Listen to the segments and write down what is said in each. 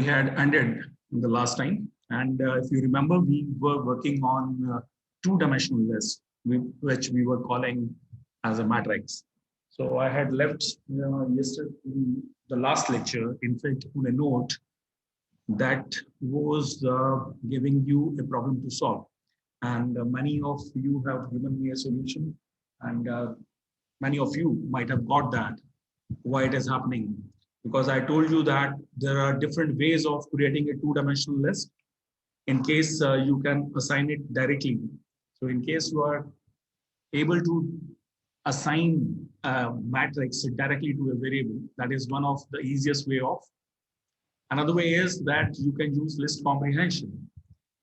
had ended the last time. And if you remember, we were working on two-dimensional list, which we were calling as a matrix. So I had left yesterday, the last lecture, in fact, on a note that was giving you a problem to solve. And many of you have given me a solution, and many of you might have got that, why it is happening. Because I told you that there are different ways of creating a two-dimensional list in case you can assign it directly. So in case you are able to assign a matrix directly to a variable, that is one of the easiest way of. Another way is that you can use list comprehension.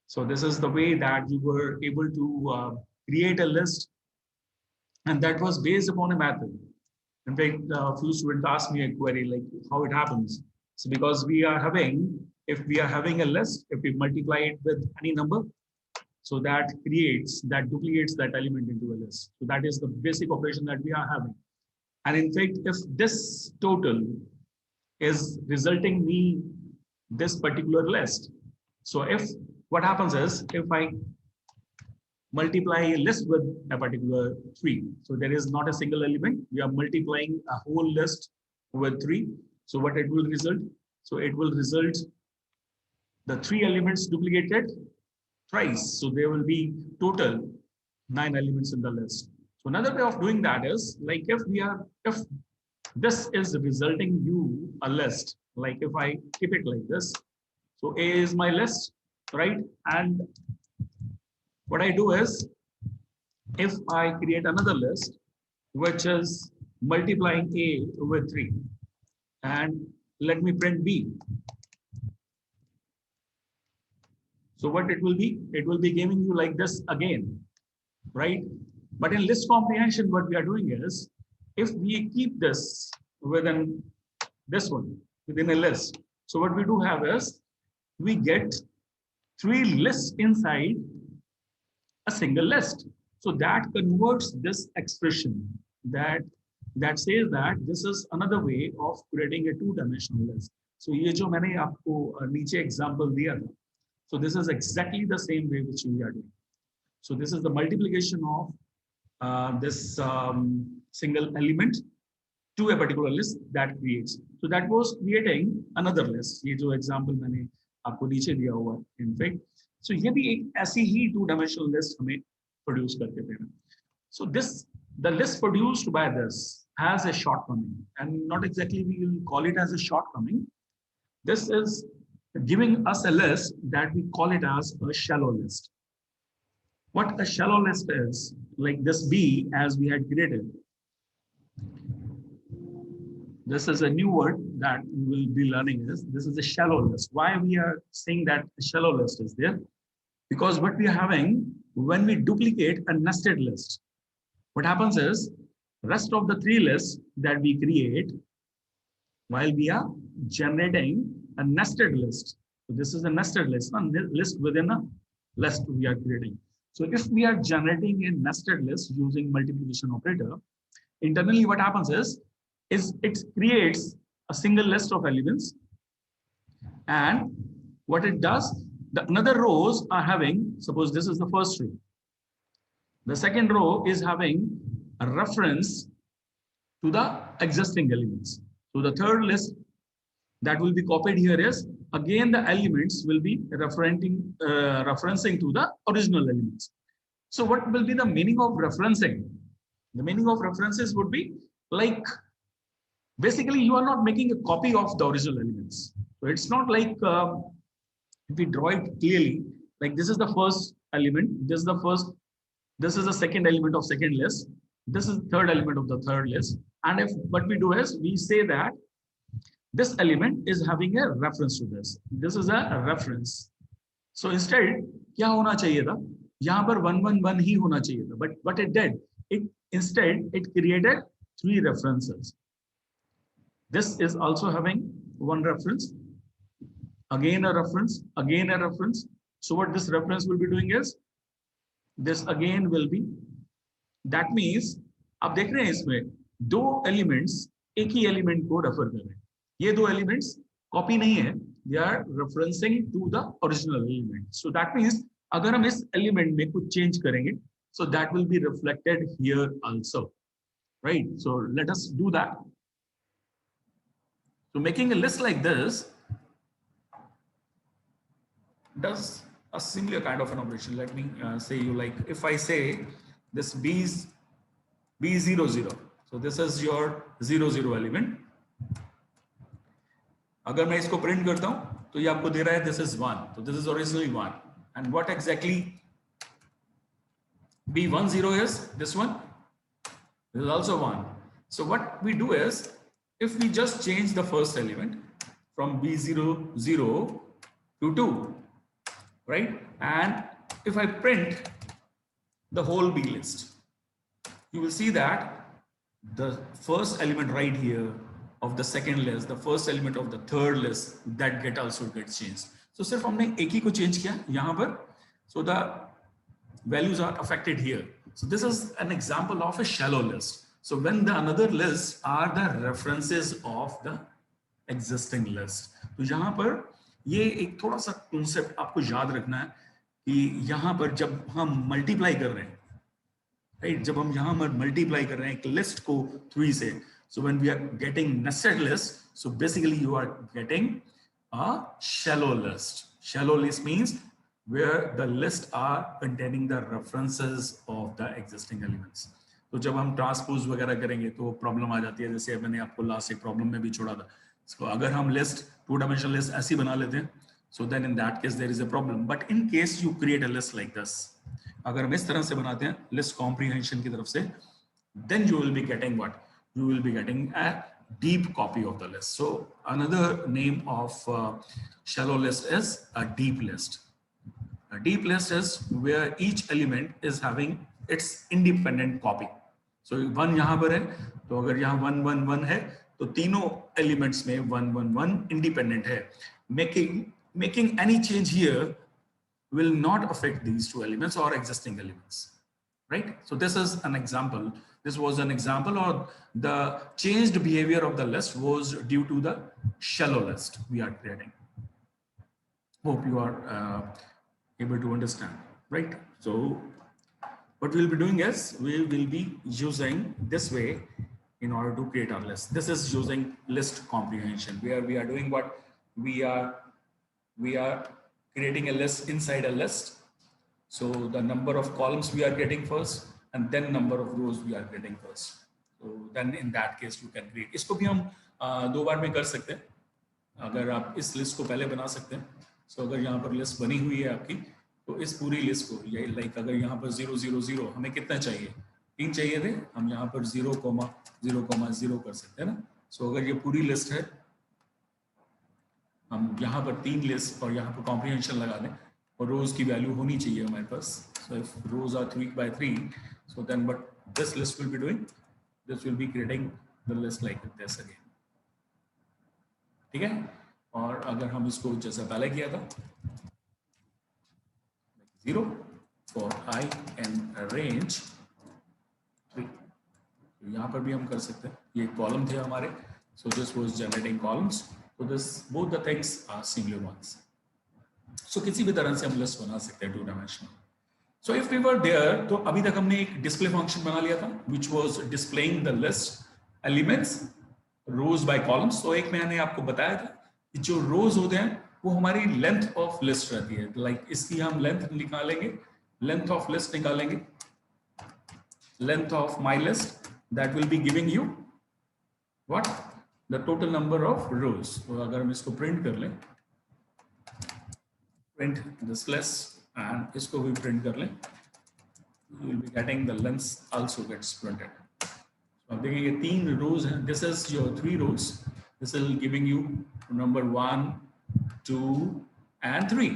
So this is the way that you were able to create a list, and that was based upon a method. In fact, a few students asked me a query like how it happens. So because if we are having a list, if we multiply it with any number, so that duplicates that element into a list. So that is the basic operation that we are having. And in fact, if this total is resulting me this particular list, so if what happens is if I multiply a list with a particular 3. So there is not a single element. We are multiplying a whole list with 3. So what it will result? So it will result the 3 elements duplicated thrice. So there will be total 9 elements in the list. So another way of doing that is like if this is resulting you a list, like if I keep it like this. So A is my list, right? And what I do is, if I create another list, which is multiplying A with 3, and let me print B. So what it will be? It will be giving you like this again, right? But in list comprehension, what we are doing is, if we keep this within this one, within a list. So what we do have is, we get 3 lists inside a single list. So that converts this expression that says that this is another way of creating a two-dimensional list. So ये जो मैंने आपको नीचे example दिया था, so this is exactly the same way which we are doing. So this is the multiplication of this single element to a particular list that creates. So that was creating another list. ये जो example मैंने आपको नीचे दिया हुआ है, in fact. So ये भी एक ऐसी ही two-dimensional list हमें produce करके देना. So the list produced by this has a shortcoming, and not exactly we will call it as a shortcoming. This is giving us a list that we call it as a shallow list. What a shallow list is, like this B as we had created. This is a new word that we will be learning is, this is a shallow list. Why we are saying that a shallow list is there? Because what we are having, when we duplicate a nested list, what happens is, rest of the 3 lists that we create, while we are generating a nested list. So this is a nested list, a list within a list we are creating. So if we are generating a nested list using multiplication operator, internally what happens is it creates a single list of elements, and what it does, the another rows are having, suppose this is the first row, the second row is having a reference to the existing elements. So the third list that will be copied here is, again the elements will be referencing to the original elements. So what will be the meaning of referencing? The meaning of references would be like, basically you are not making a copy of the original elements. So it's not like if we draw it clearly, like this is the first element, this is the second element of second list, this is the third element of the third list. And if what we do is we say that this element is having a reference to this. This is a reference. So instead, क्या होना चाहिए था? यहाँ पर 1 1 1 ही होना चाहिए था. But what it did, it created 3 references. This is also having 1 reference, again a reference, again a reference. So what this reference will be doing is, this again will be, that means, आप देख रहे हैं इसमें 2 elements एक ही element को refer कर रहे हैं. ये 2 elements कॉपी नहीं है, they are referencing to the original element. So that means अगर हम इस एलिमेंट में कुछ चेंज करेंगे, so that will be reflected here also, right? So let us do that. So making a list like this does a similar kind of an operation. Let me say you, like if I say this b is b00, so this is your 00 element. अगर मैं इसको print करता हूं तो ये आपको दे रहा है this is 1, so this is originally 1. And what exactly b10 is? This one, this is also 1. So what we do is, if we just change the first element from b00 to 2, right? And if I print the whole b list, you will see that the first element right here of the second list, the first element of the third list, that also gets changed. So सिर्फ हमने एक ही को change किया यहाँ पर, so the values are affected here. So this is an example of a shallow list. So when the another lists are the references of the existing list. तो यहाँ पर ये एक थोड़ा सा concept आपको याद रखना है कि यहाँ पर जब हम multiply कर रहे हैं, right? जब हम यहाँ पर multiply कर रहे हैं एक list को 3 से, so when we are getting nested list, so basically you are getting a shallow list. Shallow list means where the list are containing the references of the existing elements. तो जब हम transpose वगैरह करेंगे तो problem आ जाती है, जैसे मैंने आपको लास्ट एक प्रॉब्लम में भी छोड़ा था. So अगर हम लिस्ट 2 डायमेंशनल लिस्ट ऐसी बना लेते हैं, so then in that case there is a problem. But in case you create a list like this, अगर हम इस तरह से बनाते हैं लिस्ट कॉम्प्रिहेंशन की तरफ से, then you will be getting what? You will be getting a deep copy of the list. So another name of shallow list is a deep list. A deep list is where each element is having its independent copy. So 1 यहाँ पर है, तो अगर यहाँ 1 1 1 है तो तीनों elements में 1 1 1 independent है. Making any change here will not affect these two elements or existing elements, right? So this is an example. This was an example of the changed behavior of the list was due to the shallow list we are creating. Hope you are able to understand, right? So what we'll be doing is we will be using this way in order to create our list. This is using list comprehension, where we are doing what? We are creating a list inside a list. So the number of columns we are getting first, and then number of rows we are getting first. So then in that case you can create. इसको भी हम 2 बार में कर सकते हैं. अगर आप इस लिस्ट को पहले बना सकते हैं. So अगर यहाँ पर लिस्ट बनी हुई है आपकी, तो इस पूरी लिस्ट को ये लाइक अगर यहाँ पर 0 0 0 हमें कितना चाहिए? 3 चाहिए थे, हम यहाँ पर 0 0 0 कर सकते हैं ना. So अगर ये पूरी लिस्ट है, हम यहाँ पर 3 लिस्ट और यहाँ पर कॉम्प्रिहेंशन लगा दें, और रोज की वैल्यू होनी चाहिए हमारे पास. So if rows are 3 by 3, so then what this list will be doing? This will be creating the list like this again. ठीक है? और अगर हम इसको जैसा पहले किया था 0 for I in range 3, तो यहाँ पर भी हम कर सकते हैं. ये कॉलम थे हमारे, so this was generating columns. So this both the things are similar ones. So किसी भी तरह से हम लिस्ट बना सकते हैं 2 dimensional. So if we were there, तो अभी तक हमने एक डिस्प्ले फंक्शन बना लिया था which was displaying the list elements rows by columns. So एक मैंने आपको बताया था कि जो rows होते हैं वो हमारी लेंथ ऑफ लिस्ट रहती है. लाइक इसकी हम लेंथ निकालेंगे, लेंथ ऑफ लिस्ट निकालेंगे, length of my list, that will be giving you what? The total number of रोज. तो अगर हम इसको प्रिंट कर लें, प्रिंट दिस लिस्ट, एंड इसको भी प्रिंट कर लें, you will be getting the length also gets printed. So आप देखेंगे 3 rows हैं. This is your 3 rows. This will giving you number 1, 2, and 3,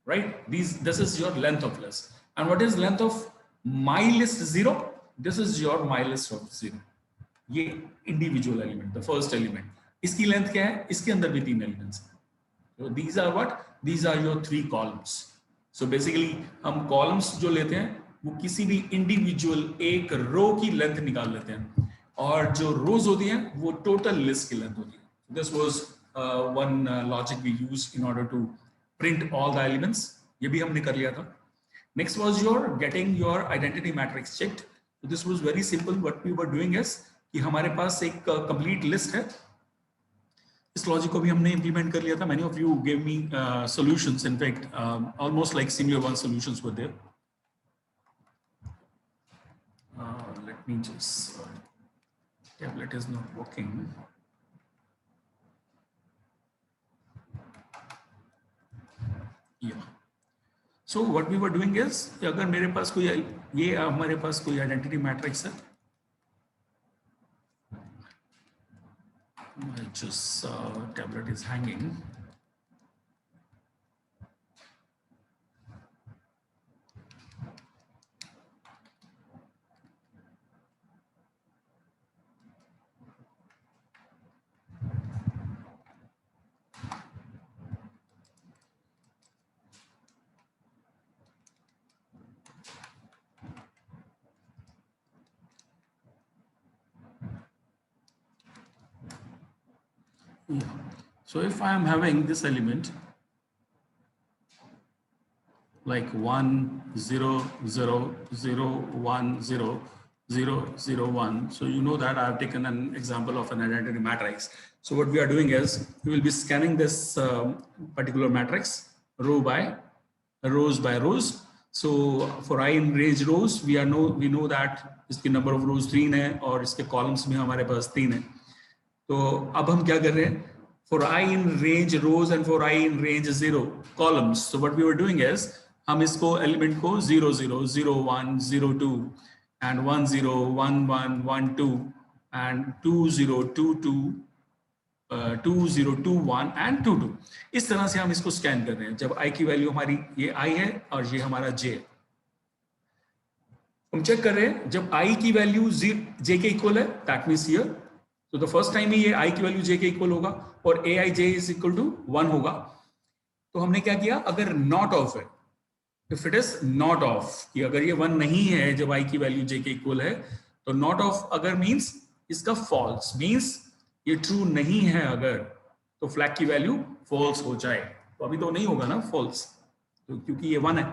right? This is your length of list. And what is length of my list 0? This is your my list of 0. ये individual element, the first element. इसकी length क्या है? इसके अंदर भी 3 elements. So these are what? These are your 3 columns. So basically हम columns जो लेते हैं वो किसी भी इंडिविजुअल एक रो की लेंथ निकाल लेते हैं, और जो रोज होती हैं वो टोटल लिस्ट की लेंथ होती है. This was one logic we use in order to print all the elements. ये भी हमने कर लिया था. Next was your getting your identity matrix checked. So this was very simple. What we were doing is कि हमारे पास एक complete list है. इस लॉजिक को भी हमने implement कर लिया था. Many of you gave me solutions. In fact, almost like SimularOne solutions were there. Let me just. Tablet is not working. Yeah. So what we were doing is, अगर मेरे पास कोई ये हमारे पास कोई आइडेंटिटी मैट्रिक्स है, just tablet is hanging. Yeah. So if I am having this element like 1 0 0 0 1 0 0 0 1, so you know that I have taken an example of an identity matrix. So what we are doing is we will be scanning this particular matrix rows by rows. So for I in range rows, we know that इसकी number of rows 3 है और इसके columns में हमारे पास 3 है. तो अब हम क्या कर रहे हैं, for I in range rows and for I in range 0 columns. So what we were doing is हम इसको element को 0 0 0 1 0 2 and 1 0 1 1 1 2 and 2 0 2 2 2 0 2 1 and 2 2 इस तरह से हम इसको स्कैन कर रहे हैं. जब I की वैल्यू हमारी ये I है और ये हमारा J है, हम चेक कर रहे हैं जब I की वैल्यू J के इक्वल है, दैट मीन्स हियर, तो द फर्स्ट टाइम ये I की वैल्यू J के इक्वल होगा और Aij इज इक्वल टू 1 होगा. तो हमने क्या किया, अगर नॉट ऑफ है, if it is not of, कि अगर ये 1 नहीं है जब I की वैल्यू J के इक्वल है, तो नॉट ऑफ अगर मीन्स इसका फॉल्स, मीन्स ये ट्रू नहीं है अगर, तो फ्लैग की वैल्यू फॉल्स हो जाए. तो अभी तो नहीं होगा ना फॉल्स, तो क्योंकि ये 1 है,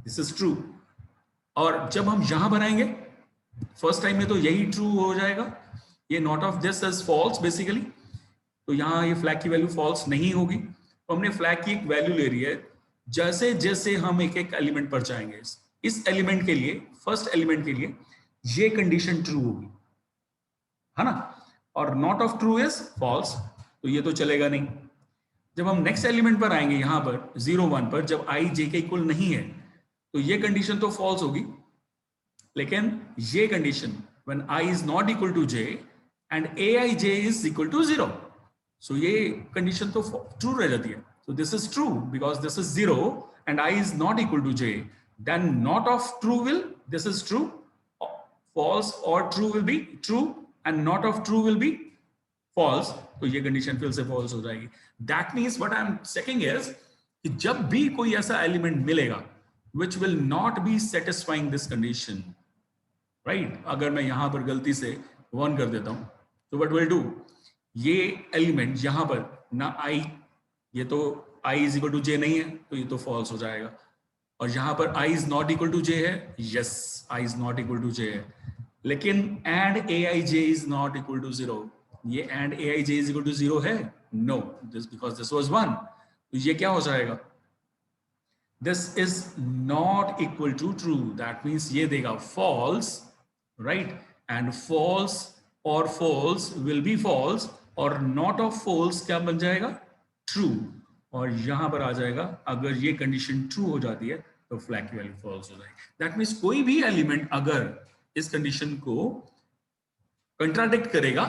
दिस इज ट्रू. और जब हम यहां बनाएंगे फर्स्ट टाइम में तो यही ट्रू हो जाएगा, ये not of this is false basically, तो यहाँ ये फ्लैग की वैल्यू फॉल्स नहीं होगी. तो हमने फ्लैग की एक वैल्यू ले रही है. जैसे जैसे हम एक एक एलिमेंट पर जाएंगे, इस एलिमेंट के लिए, फर्स्ट एलिमेंट के लिए ये कंडीशन ट्रू होगी, है ना, और not of true is false, तो ये तो चलेगा नहीं. जब हम नेक्स्ट एलिमेंट पर आएंगे यहाँ पर 0 1 पर, जब I J के इक्वल नहीं है, तो ये कंडीशन तो फॉल्स होगी, लेकिन ये condition when I is not equal to J and Aij is equal to 0, so ये कंडीशन तो ट्रू रह जाती है. So this is true because this is 0 and I is not equal to J. Then not of true will, this is true, false or true will be true and not of true will be false. तो ये condition फिर से false हो जाएगी. That means what I am checking is कि जब भी कोई ऐसा एलिमेंट मिलेगा which will not be satisfying this condition, right? अगर मैं यहां पर गलती से 1 कर देता हूं, तो what will do, ये एलिमेंट यहां पर ना I, ये तो I is equal to J नहीं है, तो ये तो false हो जाएगा. और यहां पर I is not equal to J है, yes I is not equal to J है, लेकिन and Aij is not equal to 0, ये and Aij is equal to 0 है, no, this because this was 1, तो ये क्या हो जाएगा, this is not equal to true, that means ये देगा false, right? And false or false will be false और not of false क्या बन जाएगा, true. और यहां पर आ जाएगा अगर ये कंडीशन ट्रू हो जाती है तो फ्लैग की वैल्यू फॉल्स हो जाएगी. दैट मीन्स कोई भी एलिमेंट अगर इस कंडीशन को कंट्राडिक्ट करेगा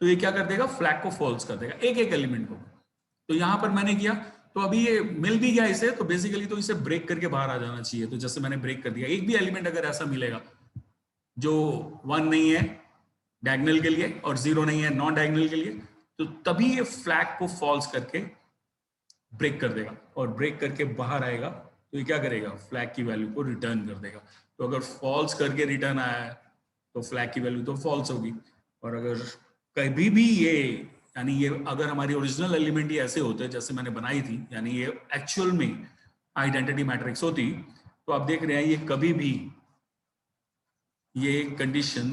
तो ये क्या कर देगा, फ्लैग को फॉल्स कर देगा, एक एक एलिमेंट को. तो यहां पर मैंने किया, तो अभी ये मिल भी गया इसे, तो बेसिकली तो इसे ब्रेक करके बाहर आ जाना चाहिए. तो जैसे मैंने ब्रेक कर दिया, एक भी एलिमेंट अगर ऐसा मिलेगा जो 1 नहीं है डायगोनल के लिए और 0 नहीं है नॉन डायगोनल के लिए, तो तभी ये फ्लैग को फॉल्स करके ब्रेक कर देगा, और ब्रेक करके बाहर आएगा तो ये क्या करेगा, फ्लैग की वैल्यू को रिटर्न कर देगा. तो अगर फॉल्स करके रिटर्न आया है तो फ्लैग की वैल्यू तो फॉल्स होगी, और अगर कभी भी ये यानी ये अगर हमारी ओरिजिनल एलिमेंट ही ऐसे होते जैसे मैंने बनाई थी, यानी ये एक्चुअल में आइडेंटिटी मैट्रिक्स होती, तो आप देख रहे हैं ये कभी भी ये कंडीशन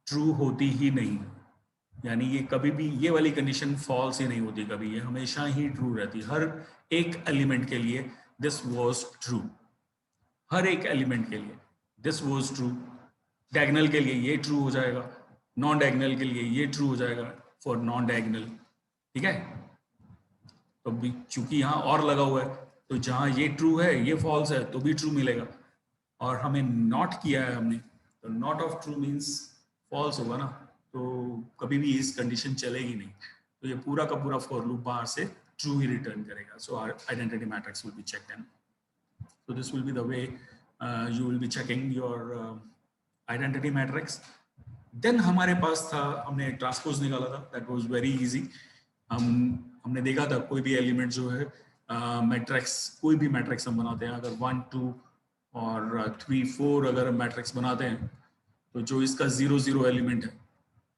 ट्रू होती ही नहीं। यानी ये कभी भी ये वाली कंडीशन फॉल्स ही नहीं होती, कभी ये हमेशा ही ट्रू रहती, हर एक एलिमेंट के लिए दिस वाज ट्रू, हर एक एलिमेंट के लिए दिस वाज ट्रू। डायगोनल के लिए ये ट्रू हो जाएगा, नॉन डायगोनल के लिए ये ट्रू हो जाएगा फॉर नॉन डायगोनल, ठीक है। तो भी चूंकि यहाँ और लगा हुआ है, तो जहाँ ये ट्रू है ये फॉल्स है तो भी ट्रू मिलेगा, और हमें नॉट किया है हमने, तो not of true means false होगा ना, तो कभी भी इस कंडीशन चलेगी नहीं। तो ये पूरा का पूरा फॉर लूप बाहर से ट्रू ही रिटर्न करेगा। So our identity matrix will be checked in. So this will be the way you will be checking your identity matrix. Then हमारे पास था, हमने ट्रांसपोज निकाला था, that was very easy. हमने देखा था कोई भी एलिमेंट जो है मैट्रिक्स, कोई भी मैट्रिक्स हम बनाते हैं, अगर 1 2 और 3 4 अगर हम मैट्रिक्स बनाते हैं, तो जो इसका 0 0 एलिमेंट है,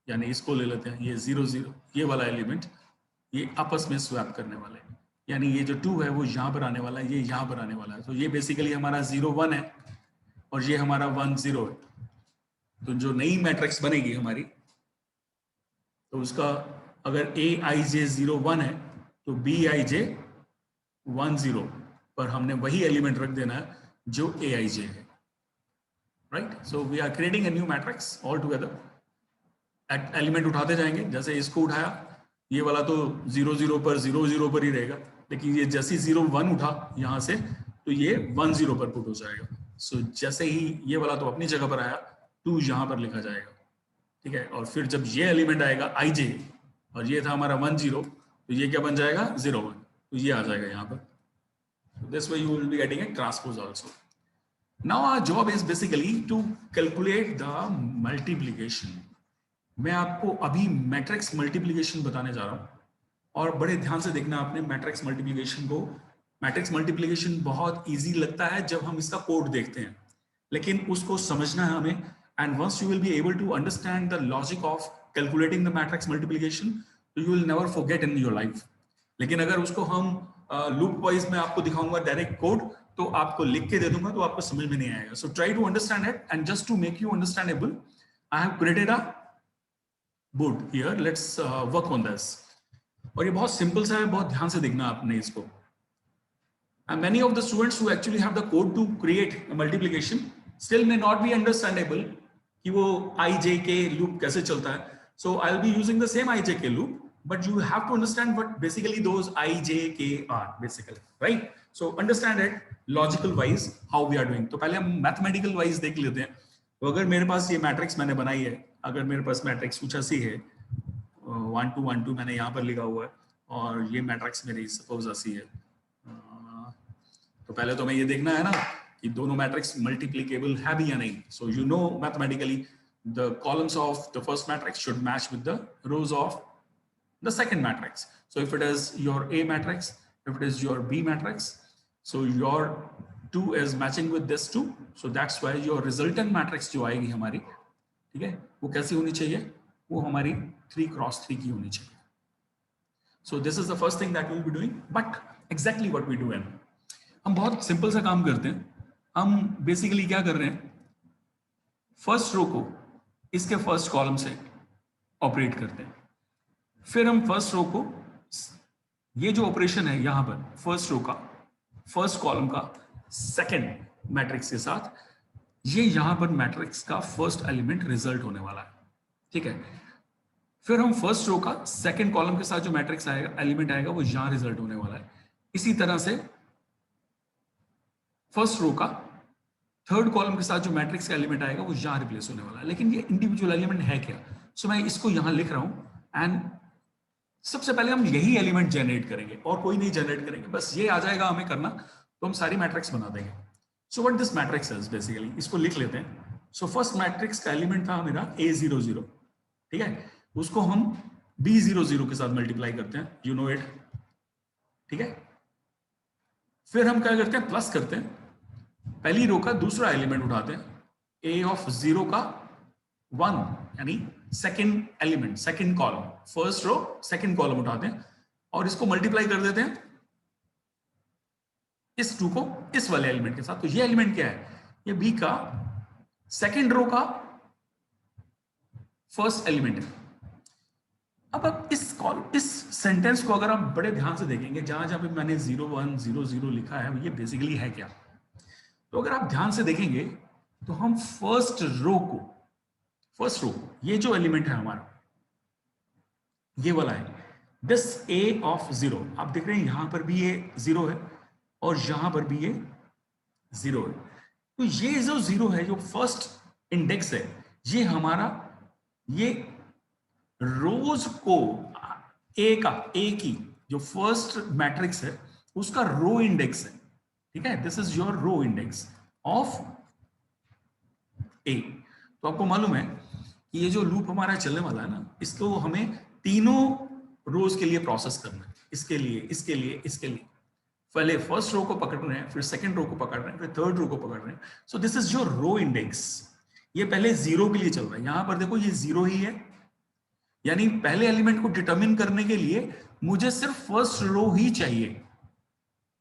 यानी इसको ले लेते हैं, ये 0 0 ये वाला एलिमेंट, ये आपस में स्वैप करने वाले हैं, यानी ये जो 2 है वो यहाँ पर आने वाला है, ये यहाँ पर आने वाला है। तो ये बेसिकली हमारा 0 1 है और ये हमारा 1 0 है। तो जो नई मैट्रिक्स बनेगी हमारी, तो उसका अगर ए आई जे 0 1 है तो बी आई जे 1 0 पर हमने वही एलिमेंट रख देना है जो ए आई जे है, right. So we are creating a new matrix all together. Element उठाते जाएंगे, जैसे इसको उठाया, ये वाला तो 0 0 पर 0 0 पर ही रहेगा, लेकिन ये जैसे 0 1 उठा यहाँ से, तो ये 1 0 पर पुट हो जाएगा। सो जैसे ही ये वाला तो अपनी जगह पर आया, 2 यहाँ पर लिखा जाएगा, ठीक है। और फिर जब ये एलिमेंट आएगा आई जे, और ये था हमारा 1 0, तो ये क्या बन जाएगा 0 1, तो ये आ जाएगा यहाँ पर। This way you will be getting a transpose also. Now our job is basically to calculate the multiplication. मैं आपको अभी मैट्रिक्स मल्टीप्लिकेशन बताने जा रहा हूँ, और बड़े ध्यान से देखना आपने मैट्रिक्स मल्टीप्लिकेशन को। मैट्रिक्स मल्टीप्लिकेशन बहुत इजी लगता है जब हम इसका कोड देखते हैं, लेकिन उसको समझना है हमें। And once you will be able to understand the logic of calculating the matrix multiplication, तो you will never forget in your life. लेकिन अगर उसको हम लूप वाइज में आपको दिखाऊंगा डायरेक्ट कोड, तो आपको लिख के दे दूंगा तो आपको समझ में नहीं आएगा। So try to understand it, and just to make you understandable, I have created a board here, let's work on this. और ये बहुत सिंपल सा है, बहुत ध्यान से देखना आपने इसको। And many of the students who actually have the code to create a multiplication still may not be understandable कि वो ijk loop कैसे चलता है। So I'll be using the same ijk loop, but you have to understand what basically those ijk are basically, right? So understand it logical wise how we are doing. तो पहले हम mathematical wise देख लेते हैं। तो अगर मेरे पास ये मैट्रिक्स मैंने बनाई है, अगर मेरे पास मैट्रिक्स कुछ ऐसी है, 1 2 1 2 मैंने यहाँ पर लिखा हुआ है, और ये मैट्रिक्स मेरी सपोज ऐसी है, तो पहले तो मैं ये देखना है ना कि दोनों मैट्रिक्स मल्टीप्लिकेबल है भी या नहीं। So you know mathematically the columns of the first matrix should match with the rose of the second matrix. So if it is your A matrix, if it is your B matrix, so your 2 is matching with this 2, so that's why your resultant matrix जो आएगी हमारी, ठीक है, वो कैसी होनी चाहिए, वो हमारी 3 क्रॉस 3 की होनी चाहिए। So this is the first thing that we will be doing, but exactly what we do है, हम बहुत सिंपल सा काम करते हैं। हम बेसिकली क्या कर रहे हैं, फर्स्ट रो को इसके फर्स्ट कॉलम से ऑपरेट करते हैं, फिर हम फर्स्ट रो को, ये जो ऑपरेशन है यहां पर फर्स्ट रो का फर्स्ट कॉलम का सेकंड मैट्रिक्स के साथ, ये यहां पर मैट्रिक्स का फर्स्ट एलिमेंट रिजल्ट होने वाला है, ठीक है। फिर हम फर्स्ट रो का सेकंड कॉलम के साथ जो मैट्रिक्स आएगा, एलिमेंट आएगा, वो यहां रिजल्ट होने वाला है। इसी तरह से फर्स्ट रो का थर्ड कॉलम के साथ जो मैट्रिक्स का एलिमेंट आएगा, वो यहां रिप्लेस होने वाला है। लेकिन ये इंडिविजुअल एलिमेंट है क्या, सो मैं इसको यहां लिख रहा हूं, एंड सबसे पहले हम यही एलिमेंट जनरेट करेंगे और कोई नहीं जनरेट करेंगे, बस ये आ जाएगा हमें करना, तो हम सारी मैट्रिक्स बना देंगे। So what this matrix is basically, इसको लिख लेते हैं। सो फर्स्ट मैट्रिक्स का एलिमेंट था मेरा A00, ठीक है, उसको हम B00 के साथ मल्टीप्लाई करते हैं, यू नो इट, ठीक है। फिर हम क्या करते हैं, प्लस करते हैं, पहली रो का दूसरा एलिमेंट उठाते हैं, A of 0 का 1, यानी second element, second column, first row second column उठाते हैं और इसको मल्टीप्लाई कर देते हैं इस 2 को इस वाले एलिमेंट के साथ। तो ये एलिमेंट क्या है? ये बी का सेकंड रो का फर्स्ट एलिमेंट है। अब आप इस सेंटेंस को अगर आप बड़े ध्यान से देखेंगे, जहां जहां पे मैंने 0 1 0 0 लिखा है, ये बेसिकली है क्या? तो अगर आप ध्यान से देखेंगे तो हम फर्स्ट रो को, ये जो एलिमेंट है हमारा, ये वाला है, दिस ए ऑफ 0, आप देख रहे हैं यहां पर भी ये 0 है और यहां पर भी ये 0 है। तो ये जो 0 है, जो फर्स्ट इंडेक्स है, ये हमारा, ये रोज को ए की जो फर्स्ट मैट्रिक्स है उसका रो इंडेक्स है, ठीक है? This is your row index of A. तो आपको मालूम है कि ये जो लूप हमारा चलने वाला है ना, इसको हमें तीनों रोज के लिए प्रोसेस करना है, इसके लिए पहले फर्स्ट रो को पकड़ रहे हैं, फिर सेकंड रो को पकड़ रहे हैं, फिर थर्ड रो को पकड़ रहे हैं। So this is your row index. ये पहले 0 के लिए चल रहा है, यहां पर देखो ये 0 ही है, यानी पहले एलिमेंट को डिटरमिन करने के लिए मुझे सिर्फ फर्स्ट रो ही चाहिए,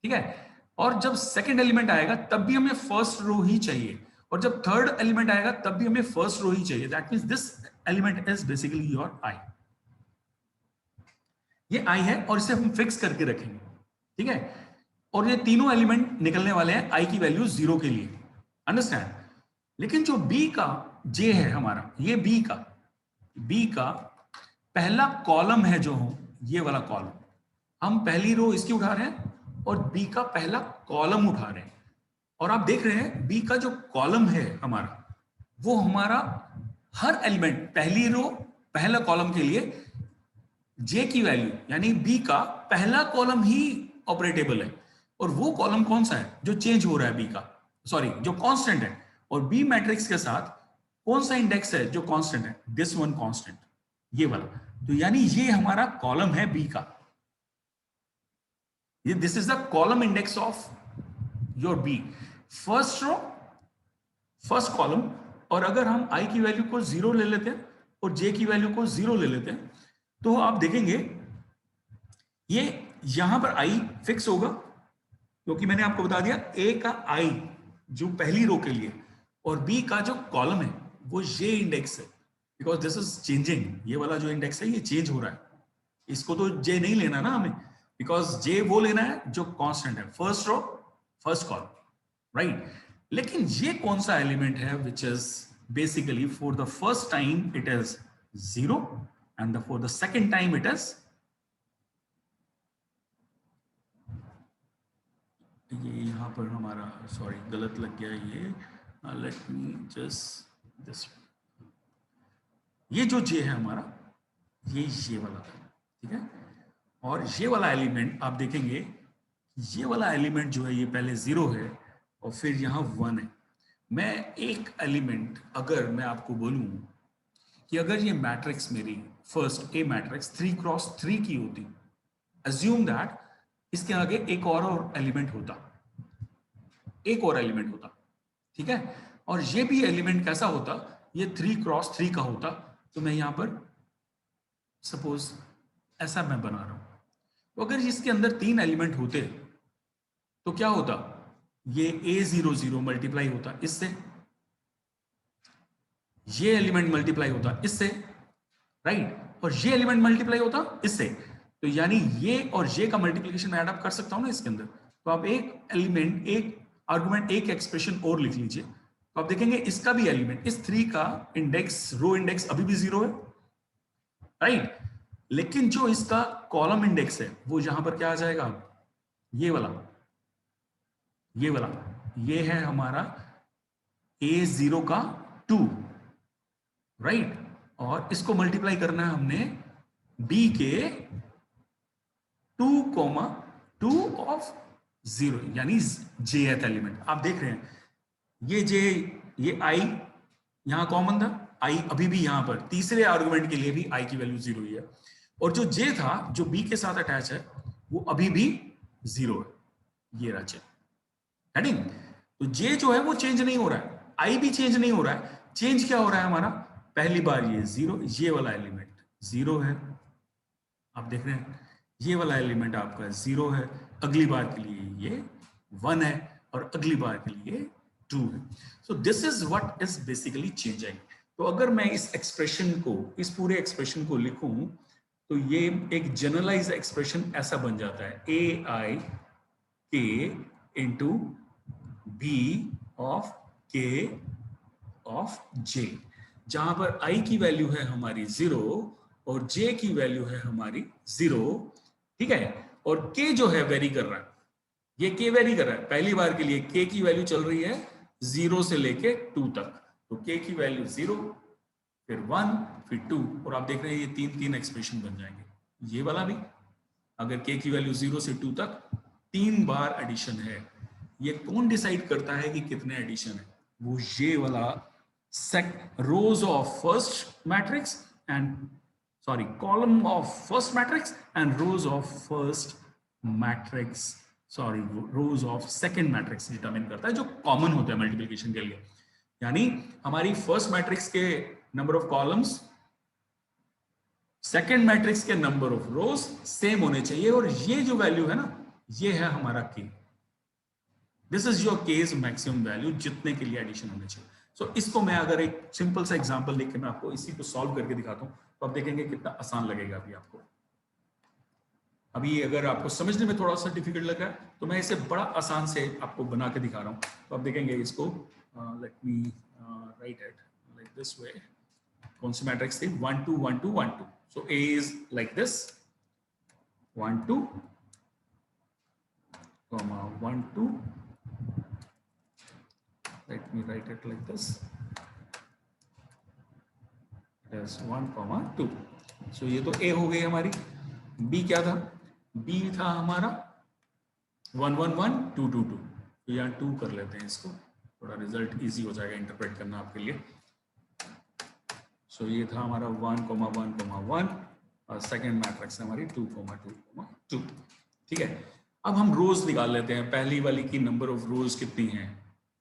ठीक है? और जब सेकंड एलिमेंट आएगा तब भी हमें फर्स्ट रो ही चाहिए, और जब थर्ड एलिमेंट आएगा तब भी हमें फर्स्ट रो ही चाहिए। That means this element is basically your I. ये आई है और इसे हम फिक्स करके रखेंगे, ठीक है? और ये तीनों एलिमेंट निकलने वाले हैं आई की वैल्यू 0 के लिए, अंडरस्टैंड? लेकिन जो बी का जे है हमारा, ये बी का पहला कॉलम है, जो ये वाला कॉलम, हम पहली रो इसकी उठा रहे हैं और बी का पहला कॉलम उठा रहे हैं। और आप देख रहे हैं बी का जो कॉलम है हमारा, वो हमारा हर एलिमेंट पहली रो पहला कॉलम के लिए जे की वैल्यू, यानी बी का पहला कॉलम ही ऑपरेटेबल है। और वो कॉलम कौन सा है जो चेंज हो रहा है? बी का, सॉरी, जो कांस्टेंट है। और बी मैट्रिक्स के साथ कौन सा इंडेक्स है जो कांस्टेंट है? दिस वन कांस्टेंट, ये वाला। तो यानी ये हमारा कॉलम है बी का, ये this is the column index of your B, first row first column. और अगर हम आई की वैल्यू को 0 ले लेते हैं और जे की वैल्यू को 0 ले लेते हैं, तो आप देखेंगे ये यहां पर आई फिक्स होगा, क्योंकि मैंने आपको बता दिया ए का आई जो पहली रो के लिए, और बी का जो कॉलम है वो जे इंडेक्स है, बिकॉज दिस इज चेंजिंग। ये वाला जो इंडेक्स है ये चेंज हो रहा है, इसको तो जे नहीं लेना ना हमें, बिकॉज जे वो लेना है जो कांस्टेंट है, first row first column, right? लेकिन ये कौन सा एलिमेंट है which is basically for the first time it is 0 and for the second time it is, ये यहां पर हमारा, सॉरी गलत लग गया ये, लेट मी जस्ट दिस, ये जो जे है हमारा, ये वाला, ठीक है? और ये वाला एलिमेंट आप देखेंगे, ये वाला एलिमेंट जो है ये पहले 0 है और फिर यहाँ 1 है। मैं एक एलिमेंट, अगर मैं आपको बोलूं कि अगर ये मैट्रिक्स मेरी फर्स्ट ए मैट्रिक्स 3x3 की होती, अज्यूम दैट इसके आगे एक और एलिमेंट होता, ठीक है? और ये भी एलिमेंट कैसा होता? ये 3x3 का होता। तो मैं यहां पर सपोज ऐसा मैं बना रहा हूं, तो अगर इसके अंदर 3 एलिमेंट होते तो क्या होता? ये A00 मल्टीप्लाई होता इससे, ये एलिमेंट मल्टीप्लाई होता इससे, राइट? और ये एलिमेंट मल्टीप्लाई होता इससे। तो यानी ये और ये का मल्टीप्लिकेशन मैं ऐड कर सकता हूं ना इसके अंदर। तो आप एक एलिमेंट, एक आर्गुमेंट, एक एक्सप्रेशन और लिख लीजिए, तो आप देखेंगे इसका भी एलिमेंट, इस 3 का इंडेक्स, रो इंडेक्स अभी भी 0 है, राइट? लेकिन जो इसका कॉलम इंडेक्स है वो यहां पर क्या आ जाएगा? ये वाला, ये है हमारा A0 का 2, राइट? और इसको मल्टीप्लाई करना है हमने B के 2, 2 ऑफ 0, यानी jth एलिमेंट। आप देख रहे हैं ये जे, ये I यहां कॉमन था, I अभी भी यहां पर तीसरे आर्गुमेंट के लिए भी I की वैल्यू 0 ही है, और जो J था जो B के साथ अटैच है वो अभी भी 0 है, ये रहा J हेडिंग। तो J जो है वो चेंज नहीं हो रहा है, I भी चेंज नहीं हो रहा है। चेंज क्या हो रहा है हमारा? पहली बार ये 0, ये वाला एलिमेंट 0 है, आप देख रहे हैं, ये वाला एलिमेंट आपका 0 है, अगली बार के लिए ये 1 है और अगली बार के लिए 2 है। So this is what is basically changing. तो अगर मैं इस एक्सप्रेशन को, इस पूरे एक्सप्रेशन को लिखूं तो ये एक जनरलाइज एक्सप्रेशन ऐसा बन जाता है, ए I K into B of के ऑफ जे, जहां पर i की वैल्यू है हमारी 0 और j की वैल्यू है हमारी 0, ठीक है। और k जो है वेरी कर रहा है, ये k वेरी कर रहा है, पहली बार के लिए k की वैल्यू चल रही है 0 से लेके 2 तक, तो k की वैल्यू 0, फिर 1, फिर 2, और आप देख रहे हैं ये तीन एक्सप्रेशन बन जाएंगे। ये वाला भी अगर k की वैल्यू 0 से 2 तक 3 बार एडिशन है, ये कौन डिसाइड करता है कि कितने एडिशन है? वो ये वाला rows of first matrix and column of first matrix and rows of first matrix rows of second matrix determine करता है, जो कॉमन होता है मल्टीप्लिकेशन के लिए। यानी हमारी फर्स्ट मैट्रिक्स के number of columns second matrix के नंबर ऑफ रोज सेम होने चाहिए, और ये जो वैल्यू है ना, ये है हमारा k। This is your case maximum value, जितने के लिए एडिशन होने चाहिए। सो इसको मैं अगर एक सिंपल सा एग्जांपल देख के मैं आपको इसी को सॉल्व करके दिखाता हूं, तो आप देखेंगे कितना आसान लगेगा अभी आपको। अभी अगर आपको समझने में थोड़ा सा डिफिकल्ट लग रहा है तो मैं इसे बड़ा आसान से आपको बना के दिखा रहा हूं, तो आप देखेंगे इसको। Let me right it like this way. कौन सी मैट्रिक्स थी? 1 2 1 2 1 2। सो A is like this 1 2 1 2। Let me write it like this. It is 1, 2. So ये तो A हो गई हमारी। B क्या था? B था हमारा 1 1 1 2 2 2। तो यहाँ 2 कर लेते हैं इसको, थोड़ा रिजल्ट इजी हो जाएगा इंटरप्रेट करना आपके लिए। सो ये था हमारा 1 1 1 और सेकेंड मैट्रिक्स है हमारी 2 2 2। ठीक है, अब हम रोज निकाल लेते हैं। पहली वाली की नंबर ऑफ रोज कितनी है,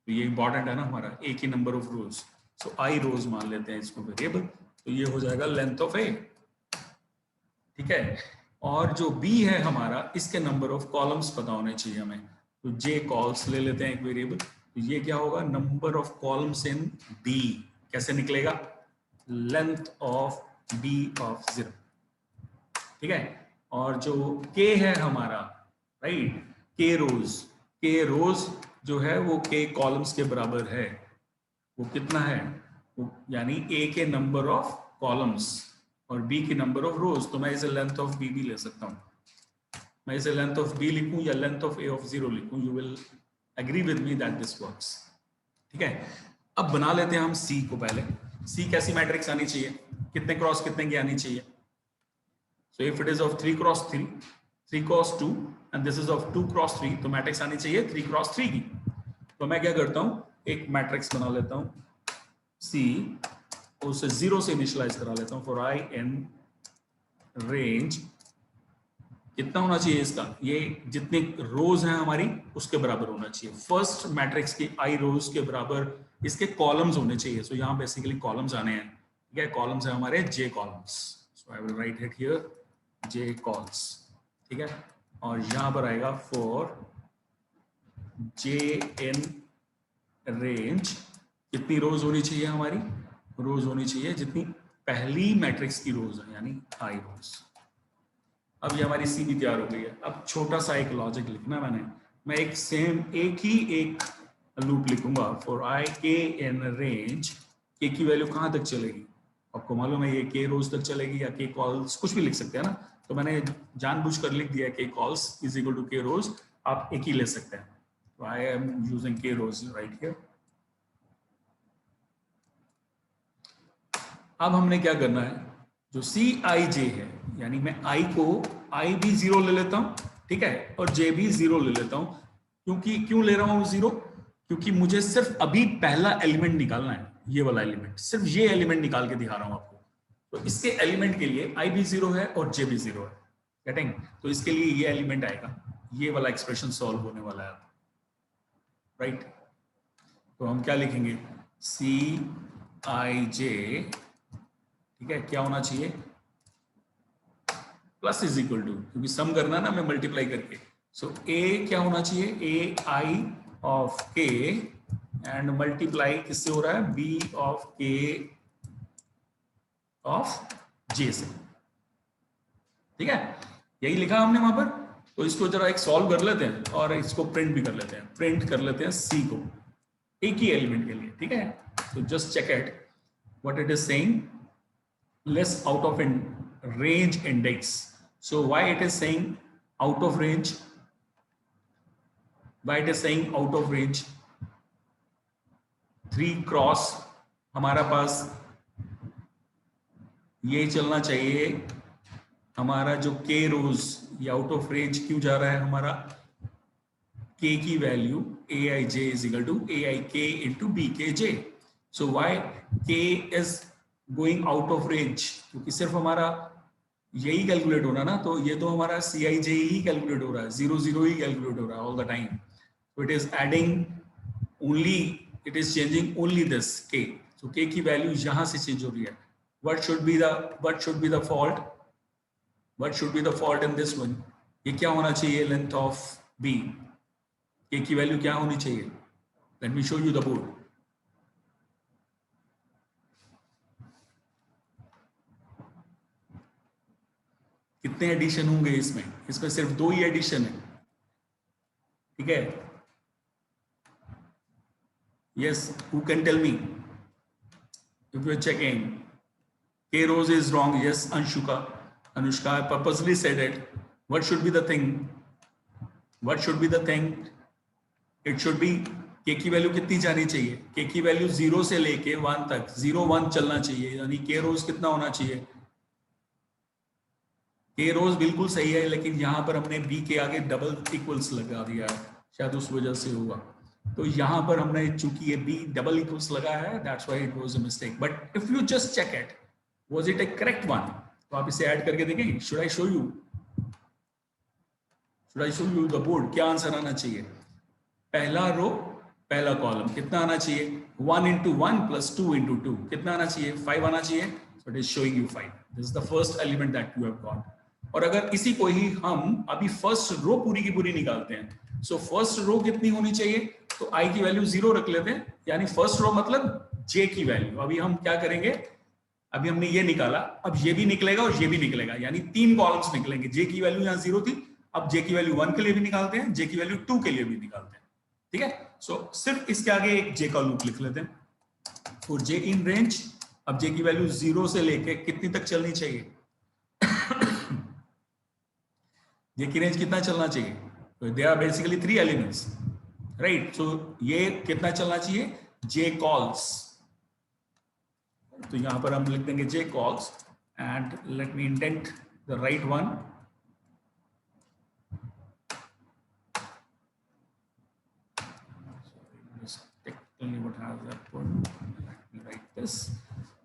तो ये इंपॉर्टेंट है ना हमारा, ए की नंबर ऑफ रोज। सो आई रोज मान लेते हैं इसको वेरिएबल, तो ये हो जाएगा लेंथ ऑफ ए। ठीक है, और जो बी है हमारा, इसके नंबर ऑफ कॉलम्स पता होने चाहिए हमें, तो जे कॉल्स ले लेते हैं एक वेरिएबल। तो ये क्या होगा? Number of columns in B. कैसे निकलेगा? Length of B of 0। ठीक है, और जो के है हमारा, राइट, के रोज जो है वो के कॉलम्स के बराबर है। वो कितना है? वो यानी ए के नंबर ऑफ कॉलम्स और बी की नंबर ऑफ रोज। तो मैं इसे लेंथ ऑफ बी भी ले सकता हूं। मैं इसे लेंथ ऑफ बी लिखूं या लेंथ ऑफ ए ऑफ 0 लिखूं, you will agree with me that this works. ठीक है, अब बना लेते हैं हम सी को। पहले सी कैसी मैट्रिक्स आनी चाहिए, कितने क्रॉस कितने की आनी चाहिए? So if it is of 3 cross 3, 3 cross 2 and this is of 2 cross 3, तो मैट्रिक्स आनी चाहिए 3 cross 3 की। तो मैं क्या करता हूं, एक मैट्रिक्स बना लेता हूं C, उसे 0 से इनिशियलाइज करा लेता हूं। फॉर I in रेंज कितना होना चाहिए इसका? ये जितनी रोज हैं हमारी उसके बराबर होना चाहिए। फर्स्ट मैट्रिक्स की I रोज के बराबर इसके कॉलम्स होने चाहिए। सो यहाँ बेसिकली कॉलम्स आने हैं। ठीक है, कॉलम्स है हमारे J columns. So I will write it here J calls। ठीक है, और यहां पर आएगा फॉर J in रेंज कितनी रोज होनी चाहिए हमारी? रोज होनी चाहिए जितनी पहली मैट्रिक्स की रोज है, यानी I रोज। अब ये हमारी सी भी तैयार हो गई है। अब छोटा सा एक लॉजिक लिखना मैं एक लूप लिखूंगा for I K in range. K की वैल्यू कहां तक चलेगी? आपको मालूम है ये के रोज तक चलेगी या के कॉल्स, कुछ भी लिख सकते हैं ना। तो मैंने जानबूझकर लिख दिया के कॉल्स इज इक्वल टू के रोज। आप एक ही ले सकते हैं, तो आई एम यूजिंग के रोज राइट हियर। अब हमने क्या करना है, जो सी आई जे है, यानी मैं आई को आई भी 0 ले लेता हूं, ठीक है, और जे भी 0 ले लेता हूं। क्यों ले रहा हूं 0? क्योंकि मुझे सिर्फ अभी पहला एलिमेंट निकालना है, ये वाला एलिमेंट, सिर्फ ये एलिमेंट निकाल के दिखा रहा हूं आपको। तो इसके एलिमेंट के लिए आई भी 0 है और जे भी 0 है, गेटिंग? तो इसके लिए ये एलिमेंट आएगा, ये वाला एक्सप्रेशन सॉल्व होने वाला है, राइट? तो हम क्या लिखेंगे? सी आई जे ठीक है, क्या होना चाहिए, प्लस इज इक्वल टू, क्योंकि सम करना ना मैं मल्टीप्लाई करके, सो ए क्या होना चाहिए, ए आई ऑफ के एंड मल्टीप्लाई किससे हो रहा है, बी ऑफ के ऑफ जे से, ठीक है, यही लिखा हमने वहां पर। तो इसको जरा एक सॉल्व कर लेते हैं और इसको प्रिंट भी कर लेते हैं, प्रिंट कर लेते हैं सी को एक ही एलिमेंट के लिए, ठीक है। तो just check it what it is saying, less out of in range index. So why it is saying out of range, why it is saying out of range, 3 cross हमारा पास ये चलना चाहिए, हमारा जो के रोज ये आउट ऑफ रेंज क्यों जा रहा है, हमारा के की value A I J is equal to A I K into B K J. So why K is going out of range, क्योंकि सिर्फ हमारा यही कैलकुलेट हो रहा ना, तो ये तो हमारा सी आई जे ही कैलकुलेट हो रहा है, 0 0 ही कैलकुलेट हो रहा है all the time. So it is adding only, it is changing only this k. So k की वैल्यू यहां से चेंज हो रही है। What should be the fault? What should be the fault in this one? ये क्या होना चाहिए, लेंथ ऑफ b, k की वैल्यू क्या होनी चाहिए, let me show you the board. कितने एडिशन होंगे इसमें, इसमें सिर्फ 2 ही एडिशन है, ठीक है। Yes, who can tell me if you're checking? K rows is wrong. Yes, Anushka, I purposely said it. What should be the thing? What should be the thing? It should be K की value कितनी जानी चाहिए, K की value 0 से लेके 1 तक, 0 1 चलना चाहिए, यानी K रोज कितना होना चाहिए, K रोज बिल्कुल सही है, लेकिन यहां पर हमने B के आगे डबल इक्वल्स लगा दिया है, शायद उस वजह से हुआ। तो यहां पर हमने चूंकि ये बी डबल इक्वल्स लगा है, that's why it was a mistake. But if you just check it, was it a correct one, तो आप इसे ऐड करके देखेंगे। Should I show you the board, क्या आंसर आना चाहिए, पहला रो पहला कॉलम कितना आना चाहिए, 1 into 1 plus 2 into 2 कितना आना चाहिए, 5 आना चाहिए। So it is showing you 5, this is the first element that you have got. और अगर इसी को ही हम अभी फर्स्ट रो पूरी की पूरी निकालते हैं, सो फर्स्ट रो कितनी होनी चाहिए, तो आई की वैल्यू 0 रख लेते हैं, यानी फर्स्ट रो मतलब जे की वैल्यू। अभी हम क्या करेंगे, अभी हमने ये निकाला, अब ये भी निकलेगा और ये भी निकलेगा, यानी 3 कॉलम्स निकलेंगे। जे की वैल्यू यहाँ 0 थी, अब जे की वैल्यू 1 के लिए भी निकालते हैं, जे की वैल्यू 2 के लिए भी निकालते हैं, ठीक है। सो सिर्फ इसके आगे एक जे का लूप लिख लेते हैं, फॉर जे इन रेंज। अब जे की वैल्यू 0 से लेके कितनी तक चलनी चाहिए, जे की रेंज कितना चलना चाहिए, तो they are basically 3 elements, right. So ये कितना चलना चाहिए, जे कॉल्स, तो यहां पर हम लिख देंगे J cols and let me indent the right one.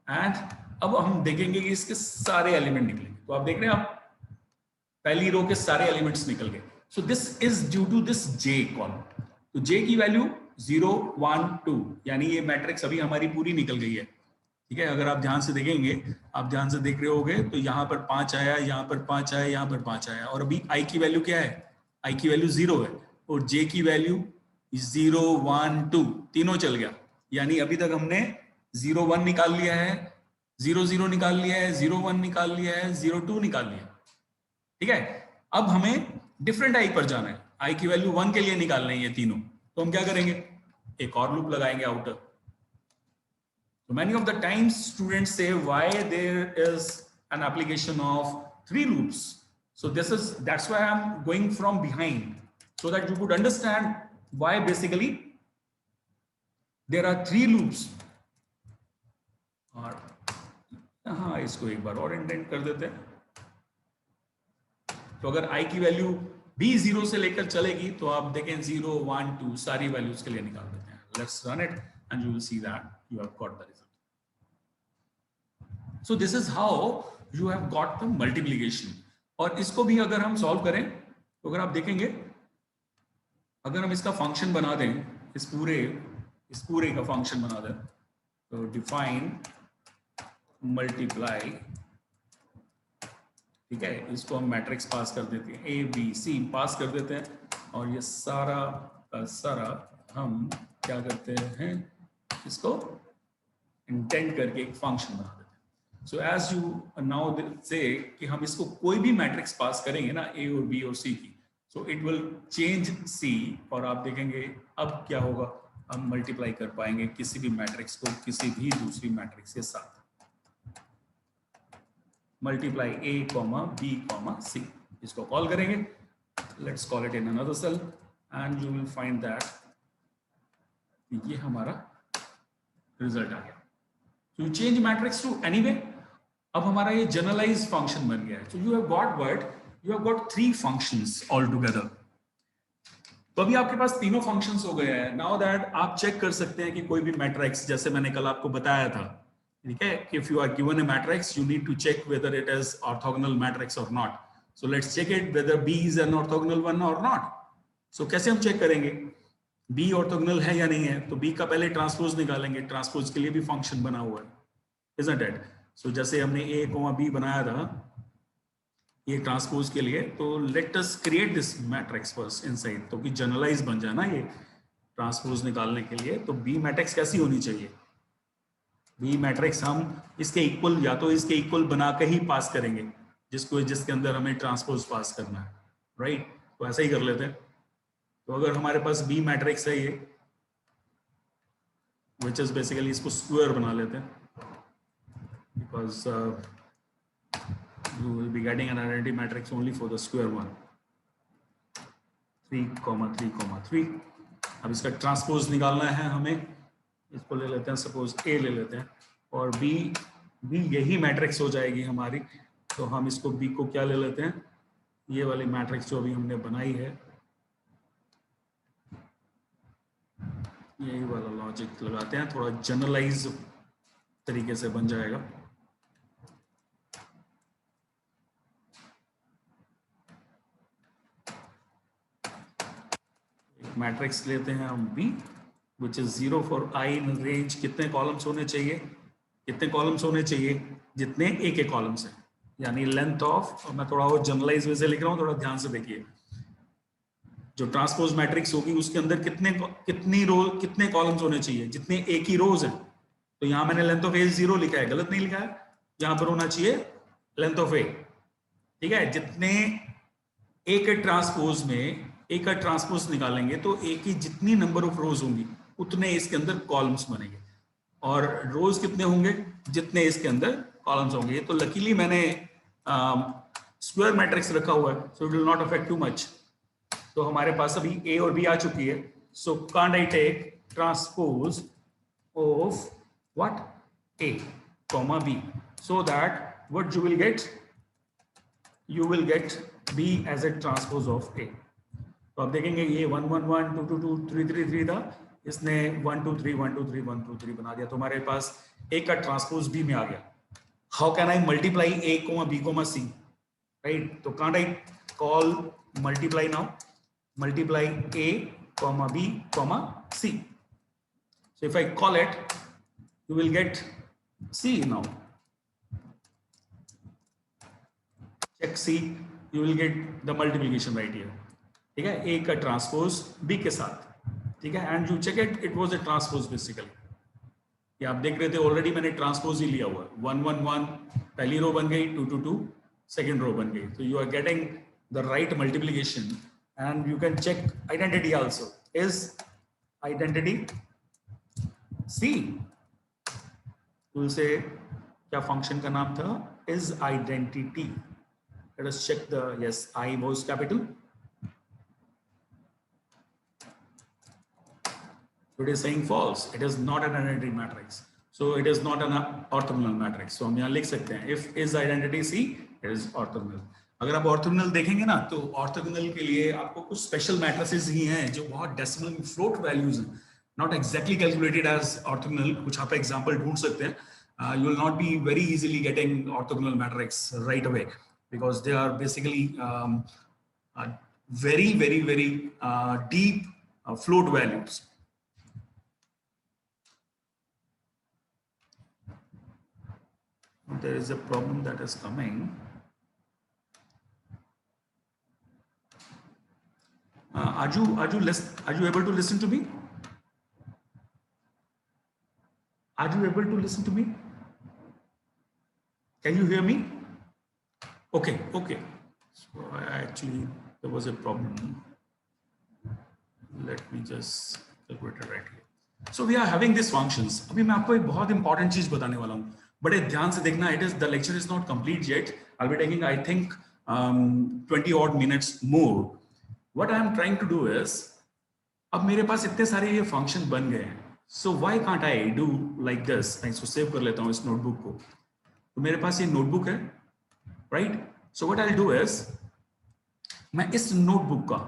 And अब हम देखेंगे कि इसके सारे एलिमेंट निकलेंगे। तो आप देख रहे हैं, आप पहली रो के सारे एलिमेंट्स निकल गए। So this is due to this J column. तो जे की वैल्यू 0 1 2, यानी ये मैट्रिक्स अभी हमारी पूरी निकल गई है, ठीक है। अगर आप ध्यान से देखेंगे, आप ध्यान से देख रहे होगे, तो यहाँ पर 5 आया, यहाँ पर 5 आया, यहाँ पर 5 आया, और अभी आई की वैल्यू क्या है, आई की वैल्यू 0 है, और जे की वैल्यू 0 1 2 तीनों चल गया, यानी अभी तक हमने 0 1 निकाल लिया है, 0 0 निकाल लिया है, 0 1 निकाल लिया है, 0 2 निकाल लिया, ठीक है। अब हमें डिफरेंट आई पर जाना है, आई की वैल्यू 1 के लिए निकालना है ये तीनों, तो हम क्या करेंगे, एक और लूप लगाएंगे outer. So many of the times students say why there is an application of 3 loops. So that's why I'm going from behind, so that you could understand why basically there are 3 loops. और हाँ, इसको एक बार और indent कर देते हैं। तो अगर i की वैल्यू भी 0 से लेकर चलेगी, तो आप देखें 0 1 2 सारी वैल्यूज के लिए निकाल देते हैं। Let's run it and you will see that you have got the result. So this is how you have got the multiplication. और इसको भी अगर हम सॉल्व करें, तो अगर आप देखेंगे, अगर हम इसका फंक्शन बना दें, इस पूरे का फंक्शन बना दें, तो डिफाइन मल्टीप्लाई, ठीक है, इसको हम मैट्रिक्स पास कर देते हैं, ए बी सी पास कर देते हैं, और ये सारा का सारा हम क्या करते हैं, इसको इंटेंड करके एक फंक्शन बना देते हैं। सो एज यू नाउ से कि हम इसको कोई भी मैट्रिक्स पास करेंगे ना, ए और बी और सी की, सो इट विल चेंज सी, और आप देखेंगे अब क्या होगा, हम मल्टीप्लाई कर पाएंगे किसी भी मैट्रिक्स को किसी भी दूसरी मैट्रिक्स के साथ। Multiply A comma B comma C, इसको कॉल करेंगे, let's call it in another cell, and you will find that ये हमारा रिजल्ट आ गया। So you change matrix to anyway. अब हमारा ये जनरलाइज फंक्शन बन गया है। So you have got what? You have got 3 functions all together. तो अभी आपके पास तीनों फंक्शंस हो गए हैं। Now that आप चेक कर सकते हैं कि कोई भी मैट्रिक्स, जैसे मैंने कल आपको बताया था, ठीक है, कि if you are given a matrix, you need to check whether it is orthogonal matrix or not. So let's check it whether B is an orthogonal one or not. So कैसे हम चेक करेंगे B orthogonal है या नहीं है? तो B का पहले ट्रांसपोज निकालेंगे, ट्रांसपोज के लिए भी फंक्शन बना हुआ है, isn't it? सो जैसे हमने ए कोमा बी बनाया था ये ट्रांसपोज के लिए, तो let us create this matrix first inside, तो कि जनरलाइज बन जाए ना ये ट्रांसपोज निकालने के लिए। तो बी मैट्रिक्स कैसी होनी चाहिए? बी मैट्रिक्स हम इसके इक्वल, या तो इसके इक्वल बना के ही पास करेंगे जिसके अंदर हमें ट्रांसपोज पास करना है, राइट? तो ऐसा ही कर लेते हैं। तो अगर हमारे पास बी मैट्रिक्स है ये, विच इज बेसिकली, इसको स्क्वायर बना लेते हैं, because you will be getting an identity matrix only for the square one, 3,3,3। अब इसका ट्रांसपोज निकालना है हमें, इसको ले लेते हैं सपोज ए ले लेते हैं, और बी यही मैट्रिक्स हो जाएगी हमारी। तो हम इसको बी को क्या ले लेते हैं, ये वाली मैट्रिक्स जो अभी हमने बनाई है, यही वाला लॉजिक लगाते हैं, थोड़ा जनरलाइज तरीके से बन जाएगा। एक मैट्रिक्स लेते हैं हम B, which is 0 for I in range, कितने कॉलम्स होने चाहिए? कितने कॉलम्स होने चाहिए? जितने ए के कॉलम्स हैं, यानी लेंथ ऑफ, और मैं थोड़ा और जनरलाइज वे से लिख रहा हूँ, थोड़ा ध्यान से देखिए। जो ट्रांसपोज मैट्रिक्स होगी उसके अंदर कितने कॉलम्स होने चाहिए? जितने ए की रोज है। तो यहां मैंने लेंथ ऑफ ए 0 लिखा है, गलत नहीं लिखा है, यहां पर होना चाहिए लेंथ ऑफ ए, ठीक है? जितने ए के ट्रांसपोज में ए का ट्रांसपोज निकालेंगे तो ए की जितनी नंबर ऑफ रोज होंगी उतने इसके अंदर कॉलम्स बनेंगे, और रोज कितने होंगे? जितने इसके अंदर कॉलम्स होंगे। तो लकीली मैंने स्क्वायर मैट्रिक्स रखा हुआ है, so it will not affect too much. तो हमारे पास अभी ए और बी आ चुकी है, so can't I take transpose of what? A comma B, so that what you will get, you will get B as a transpose of A। तो आप देखेंगे ये 1 1 1 2 2 2 3 3 3 था, इसने 1 2 3 1 2 3 1 2 3 बना दिया, तो हमारे पास A का ट्रांसपोज B में आ गया। How can I multiply A comma B comma C, right? तो can't I call multiply now, multiply A comma B comma C। So if I call it, you will get C now. Check C, you will get the multiplication right here, ठीक है? A का transpose B के साथ, ठीक है? And you check it, it was a transpose basically. ये आप देख रहे थे ऑलरेडी मैंने ट्रांसपोज ही लिया हुआ है, 1 1 1 पहली रो बन गई, 2 2 2 सेकंड रो बन गई। तो you are getting the right multiplication, and you can check identity also. Is identity C, से क्या फंक्शन का नाम था? Is identity. Let us check the, yes, I was capital. So it is saying false. It is not an identity matrix. So it is not an orthogonal matrix. So हम यहाँ लिख सकते हैं if is identity C, it is orthogonal. अगर आप orthogonal देखेंगे ना, तो ऑर्थोगोनल के लिए आपको कुछ स्पेशल मैट्रिसेस ही हैं जो बहुत डेसिमल फ्लोट वैल्यूज हैं, not exactly calculated as orthogonal. कुछ आप एग्जांपल ढूंढ सकते हैं, you will not be very easily getting orthogonal matrix right away, because they are basically very deep float values. there is a problem that is coming. Are you able to listen to me? Are you able to listen to me? Can you hear me? Okay, okay. So actually there was a problem. Let me just calculate it right here. So we are having these functions. अभी मैं आपको एक बहुत important चीज बताने वाला हूँ. बड़े ध्यान से देखना. The lecture is not complete yet. I'll be taking, I think, 20 odd minutes more. What I am trying to do is, अब मेरे पास इतने सारे ये फंक्शन बन गए हैं. So why can't I do like this? मैं इसको सेव कर लेता हूँ इस नोटबुक को. तो मेरे पास ये नोटबुक है, right? So what I'll do is, मैं इस नोटबुक का,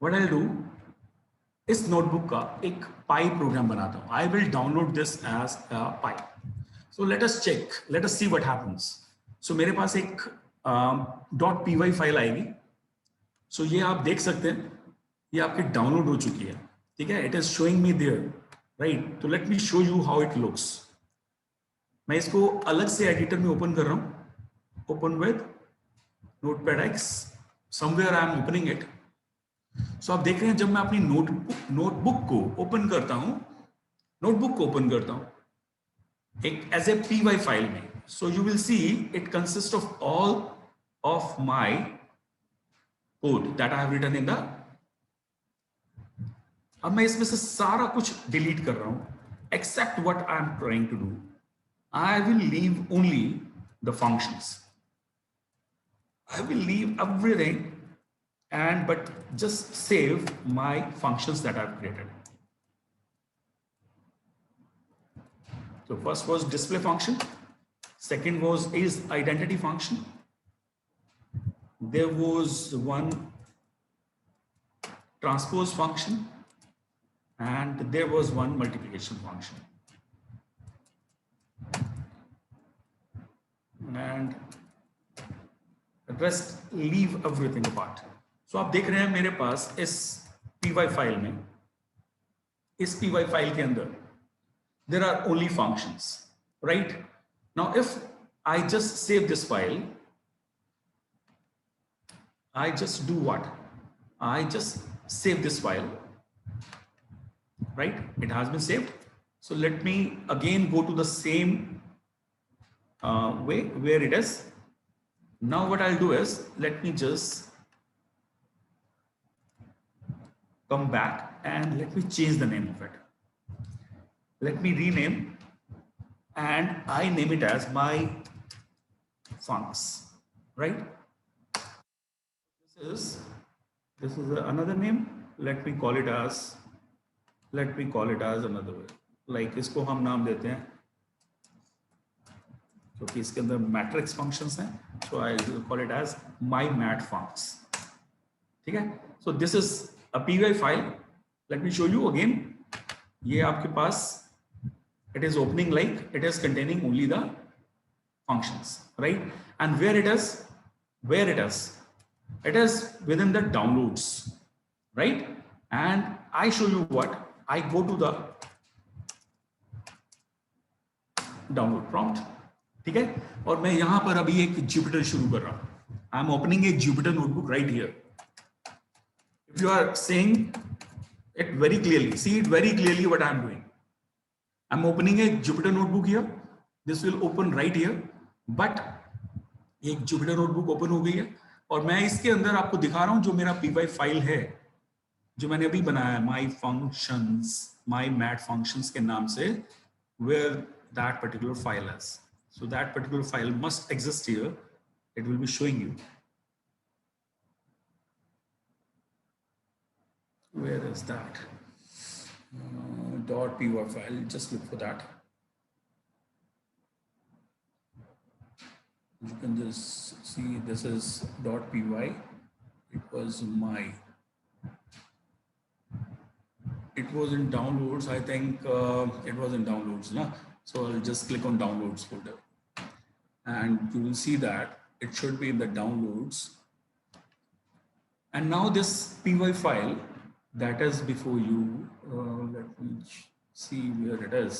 what I'll do, इस नोटबुक का एक पाई प्रोग्राम बनाता हूँ. I will download this as py. So let us check, let us see what happens. So मेरे पास एक .py फाइल आएगी. सो ये आप देख सकते हैं, ये आपकी डाउनलोड हो चुकी है. ठीक है, it is showing me there, right? तो let me show you how it looks. मैं इसको अलग से एडिटर में ओपन कर रहा हूँ. Open with Notepad X. Somewhere I am opening it. So आप देख रहे हैं, जब मैं अपनी नोटबुक को ओपन करता हूं, एक एज ए py फाइल में. So you will see it consist of all of my code that I have written in the. अब मैं इसमें से सारा कुछ डिलीट कर रहा हूं except what I am trying to do. I will leave only the functions. I will leave everything but just save my functions that I've created. So first was display function. Second was is identity function. There was one transpose function and there was one multiplication function. And rest leave everything apart. So आप देख रहे हैं मेरे पास इस py file में, इस py file के अंदर there are only functions, right? Now if I just save this file, I just do what? I just save this file, right? It has been saved. So let me again go to the same way where it is. Now what I'll do is, let me just come back and let me change the name of it. Let me rename and I name it as my funcs, right? This is another name. Let me call it as another way. Like इसको हम नाम देते हैं क्योंकि इसके अंदर matrix functions हैं. So I will call it as my mat funcs. ठीक है. So this is a py file. Let me show you again. ये आपके पास it is opening like it is containing only the functions, right? And where it is with in the downloads, right? And I show you what, I go to the download prompt. ठीक है. और मैं यहां पर अभी एक Jupiter शुरू कर रहा हूं. I am opening a Jupyter notebook right here. If you are saying it very clearly, see it very clearly what I am doing. I am opening a Jupyter notebook here. This will open right here. But एक Jupyter notebook open हो गई है और मैं इसके अंदर आपको दिखा रहा हूं जो मेरा py फाइल है, जो मैंने अभी बनाया है, my functions, my mat functions के नाम से, where that particular file is. So that particular file must exist here. It will be showing you. Where is that? .py file. Just look for that. You can just see this is .py. It was in downloads. I think it was in downloads. No? So I'll just click on downloads folder. And you will see that it should be in the downloads. And now this py file that is before you, let me see where it is.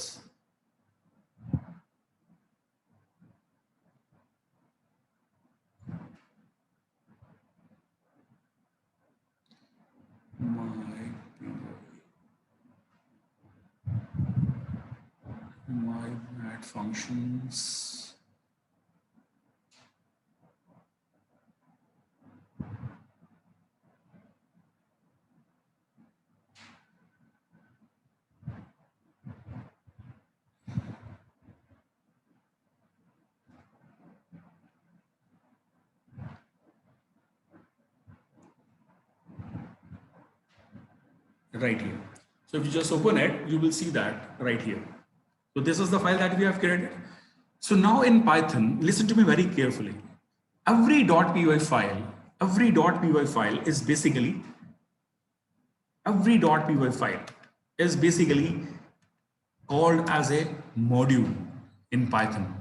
mat functions. Right here. So if you just open it, you will see that right here. So this is the file that we have created. So now in Python, listen to me very carefully. Every .py file is basically, every .py file is basically called as a module in Python.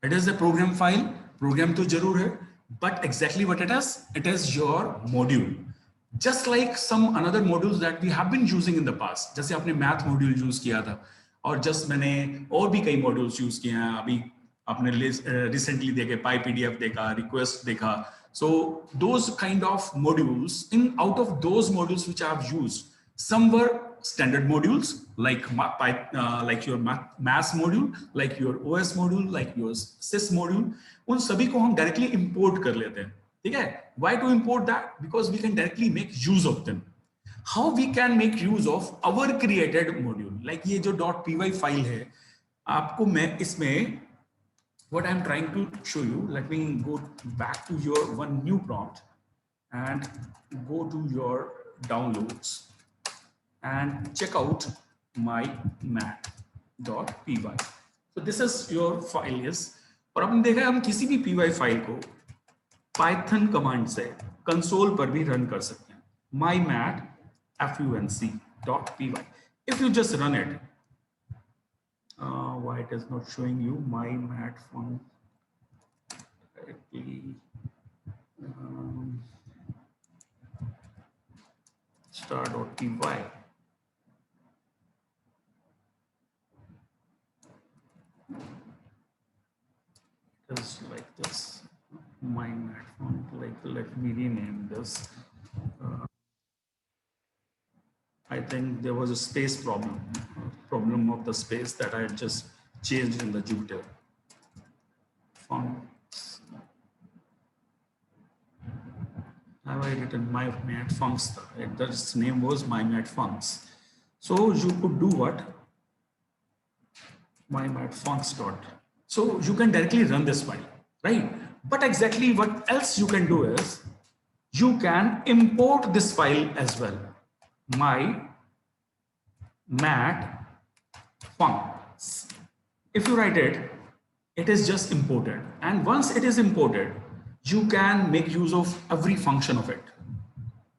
It is a program file, program to jarur hai, but exactly what it is your module. Just like some another modules that we have been using in the past. जैसे आपने math module use किया था, और just मैंने और भी कई modules use किए हैं. अभी आपने recently देखे PyPDF देखा, request देखा. So those kind of modules, out of those modules which I have used, some were standard modules like your mass module, like your OS module, like your sys module. उन सभी को हम directly import कर लेते हैं. ठीक है? Why to import that? Because we can directly make use of them. How we can make use of our created module? Like ये जो .py file है, आपको मैं इसमें what I'm trying to show you. Let me go back to your one new prompt and go to your downloads and check out my mat.py. So this is your file is. और आपने देखा हम किसी भी py file को Python command से console पर भी रन कर सकते हैं. mymat func.py. If you just run it, why it is not showing you mymat func directly? Star.py. It is like this. mymat font, like, let me rename this. I think there was a space problem of the space that I had just changed in the Jupyter fonts. Have I written mymat fonts? Its name was mymat fonts. So you could do what? mymat fonts dot. So you can directly run this file, right? But exactly what else you can do is you can import this file as well. mymat fonts. If you write it, it is just imported. And once it is imported, you can make use of every function of it,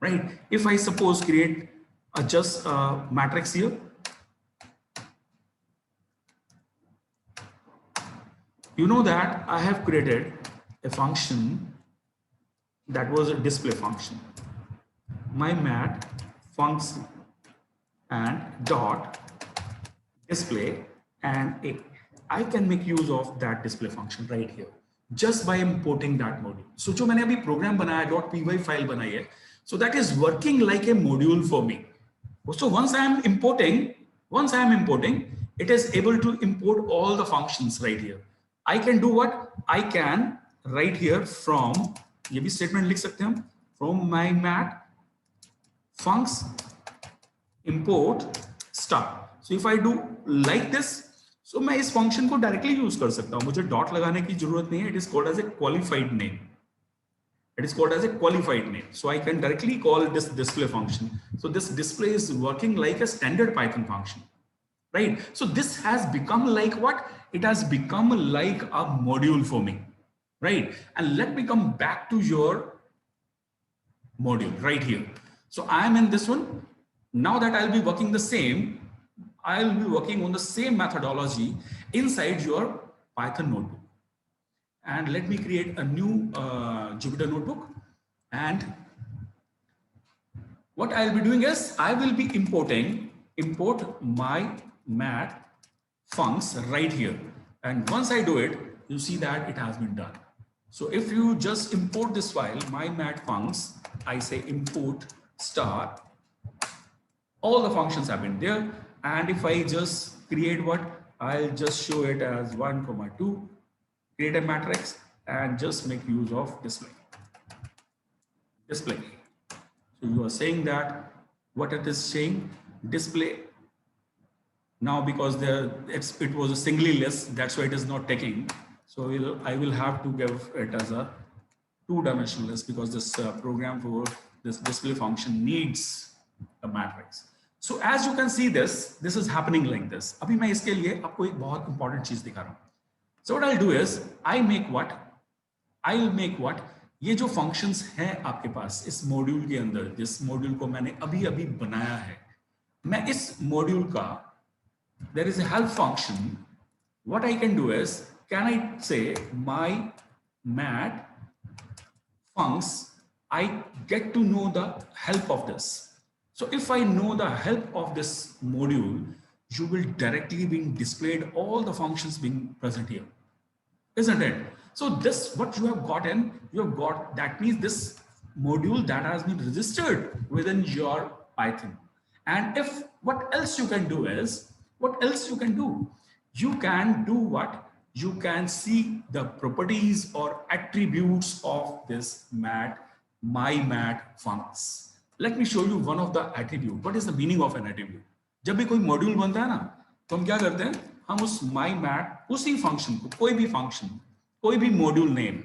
right? If I suppose create just a matrix here, you know that I have created a function that was a display function. mymat function and dot display and a. I can make use of that display function right here just by importing that module. So जो मैंने अभी program बनाया .py file बनाई है, so that is working like a module for me. So once I am importing, it is able to import all the functions right here. I can do what? I can right here from, ये भी statement लिख सकते हैं हम, from mymat funcs import star. So if I do like this, so मैं इस function को directly use कर सकता हूँ. मुझे dot लगाने की जरूरत नहीं है. It is called as a qualified name. It is called as a qualified name. So I can directly call this display function. So this display is working like a standard Python function. Right? So this has become like what? It has become like a module for me, right? And let me come back to your module right here. So I am in this one. Now that I'll be working the same, I'll be working on the same methodology inside your Python notebook. And let me create a new Jupyter notebook. And what I'll be doing is I will be import my mat funcs right here, and once I do it, you see that it has been done. So if you just import this file, mymat funcs, I say import star, all the functions have been there. And if I just create what I'll just show it as 1 comma 2, create a matrix and just make use of display. So you are saying that what it is saying, display. Now because it was a singly list, that's why it is not taking. So I will have to give it as a two-dimensional list because this program for this display function needs a matrix. So as you can see this is happening like this. अभी मैं इसके लिए आपको एक बहुत important चीज दिखा रहा हूँ. So what I'll do is I'll make what ये जो functions हैं आपके पास इस मॉड्यूल के अंदर, जिस मॉड्यूल को मैंने अभी अभी बनाया है, मैं इस मॉड्यूल का there is a help function. What I can do is, can I say my mat funcs, I get to know the help of this. So if I know the help of this module, you will directly be displayed all the functions being present here, isn't it? So this, what you have gotten, that means this module that has been registered within your Python. And if what else you can do is, you can do what? You can see the properties or attributes of this my mat funcs. Let me show you one of the attribute. What is the meaning of an attribute? जब भी कोई module बनता है ना, तो हम क्या करते हैं, हम उस my mat उसी फंक्शन को, कोई भी फंक्शन, कोई भी module name,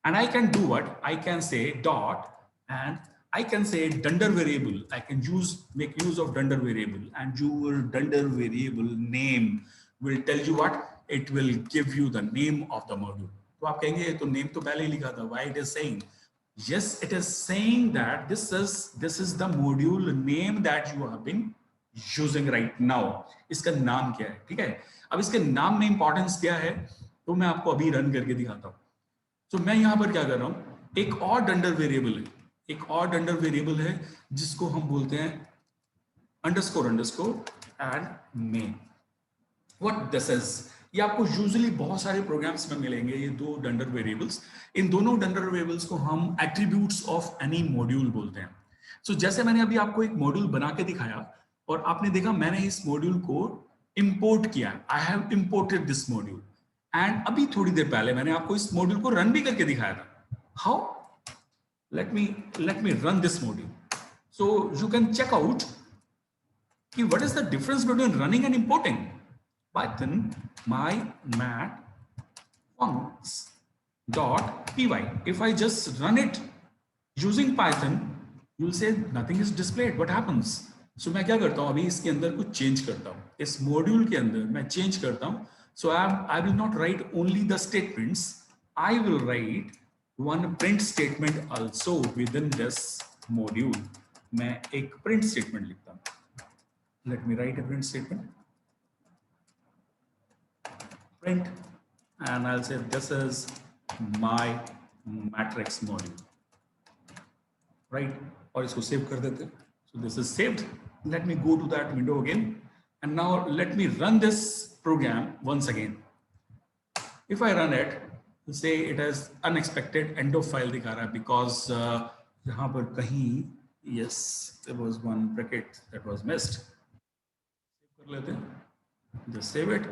and I can do what? I can say dot and I can say dunder variable. I can make use of dunder variable, and your dunder variable name will tell you what? It will give you the name of the module. तो आप कहेंगे तो name तो पहले ही लिखा था. Why it is saying? Yes, it is saying that this is the module name that you have been using right now. इसका नाम क्या है? ठीक है. अब इसके नाम में इंपॉर्टेंस क्या है? तो मैं आपको अभी रन करके दिखाता हूँ. तो मैं यहाँ पर क्या कर रहा हूँ? एक और डंडर वेरिएबल है, जिसको हम बोलते हैं underscore and main. What this is, ये आपको यूजुअली बहुत सारे प्रोग्राम्स में मिलेंगे, ये दो डंडर वेरिएबल्स. इन दोनों डंडर वेरिएबल्स को हम एट्रीब्यूट्स ऑफ एनी मॉड्यूल बोलते हैं. सो जैसे मैंने अभी आपको एक मॉड्यूल बना के दिखाया और आपने देखा मैंने इस मॉड्यूल को इंपोर्ट किया. I have imported this module and अभी थोड़ी देर पहले मैंने आपको इस मॉड्यूल को रन भी करके दिखाया था. How? let me run this module, so you can check out what is the difference between running and importing. Python my mat funcs dot py. If I just run it using Python, you will say nothing is displayed. What happens? So मैं क्या करता हूँ, अभी इसके अंदर कुछ change करता हूँ, इस मॉड्यूल के अंदर मैं चेंज करता हूँ. So I will not write only the statements, I will write one print statement also within this module. मैं एक print statement लिखता हूँ. Let me write a print statement. Print, and I'll say this is my matrix module. Right? और इसको save कर देते हैं. So this is saved. Let me go to that window again, and now let me run this program once again. If I run it, say it has unexpected end of file दिखा रहा है because यहाँ पर कहीं yes there was one bracket that was missed. Save कर लेते हैं. Just save it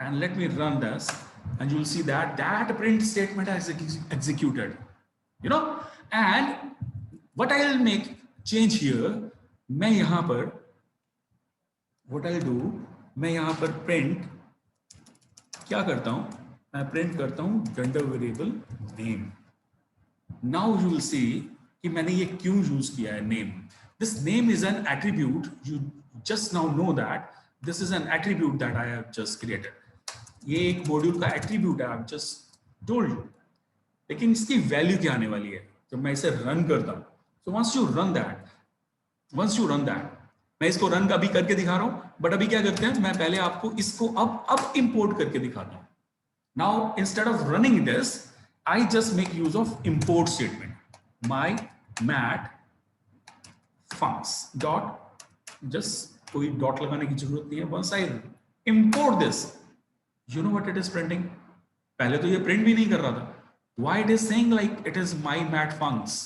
and let me run this, and you will see that print statement is executed. You know, and what I will make change here, मैं यहाँ पर what I'll do, मैं यहाँ पर print क्या करता हूँ, मैं प्रिंट करता हूँ gender variable name. Now you will सी कि मैंने ये क्यों यूज किया है name. This name is an attribute. You just now know that this is an attribute that I have just created. ये एक मॉड्यूल का एट्रीब्यूट है, I have just told you. लेकिन इसकी वैल्यू क्या आने वाली है जब मैं इसे रन करता हूँ. So once you run that, मैं इसको रन अभी करके दिखा रहा हूँ, बट अभी क्या करते हैं, मैं पहले आपको इसको अब इंपोर्ट करके दिखाता हूँ. Now, instead of running this, I just make use of import statement. My mat funcs dot, just कोई dot लगाने की जरूरत नहीं है. Once I import this, you know what it is printing? पहले तो ये print भी नहीं कर रहा था. Why it is saying like it is my mat funcs,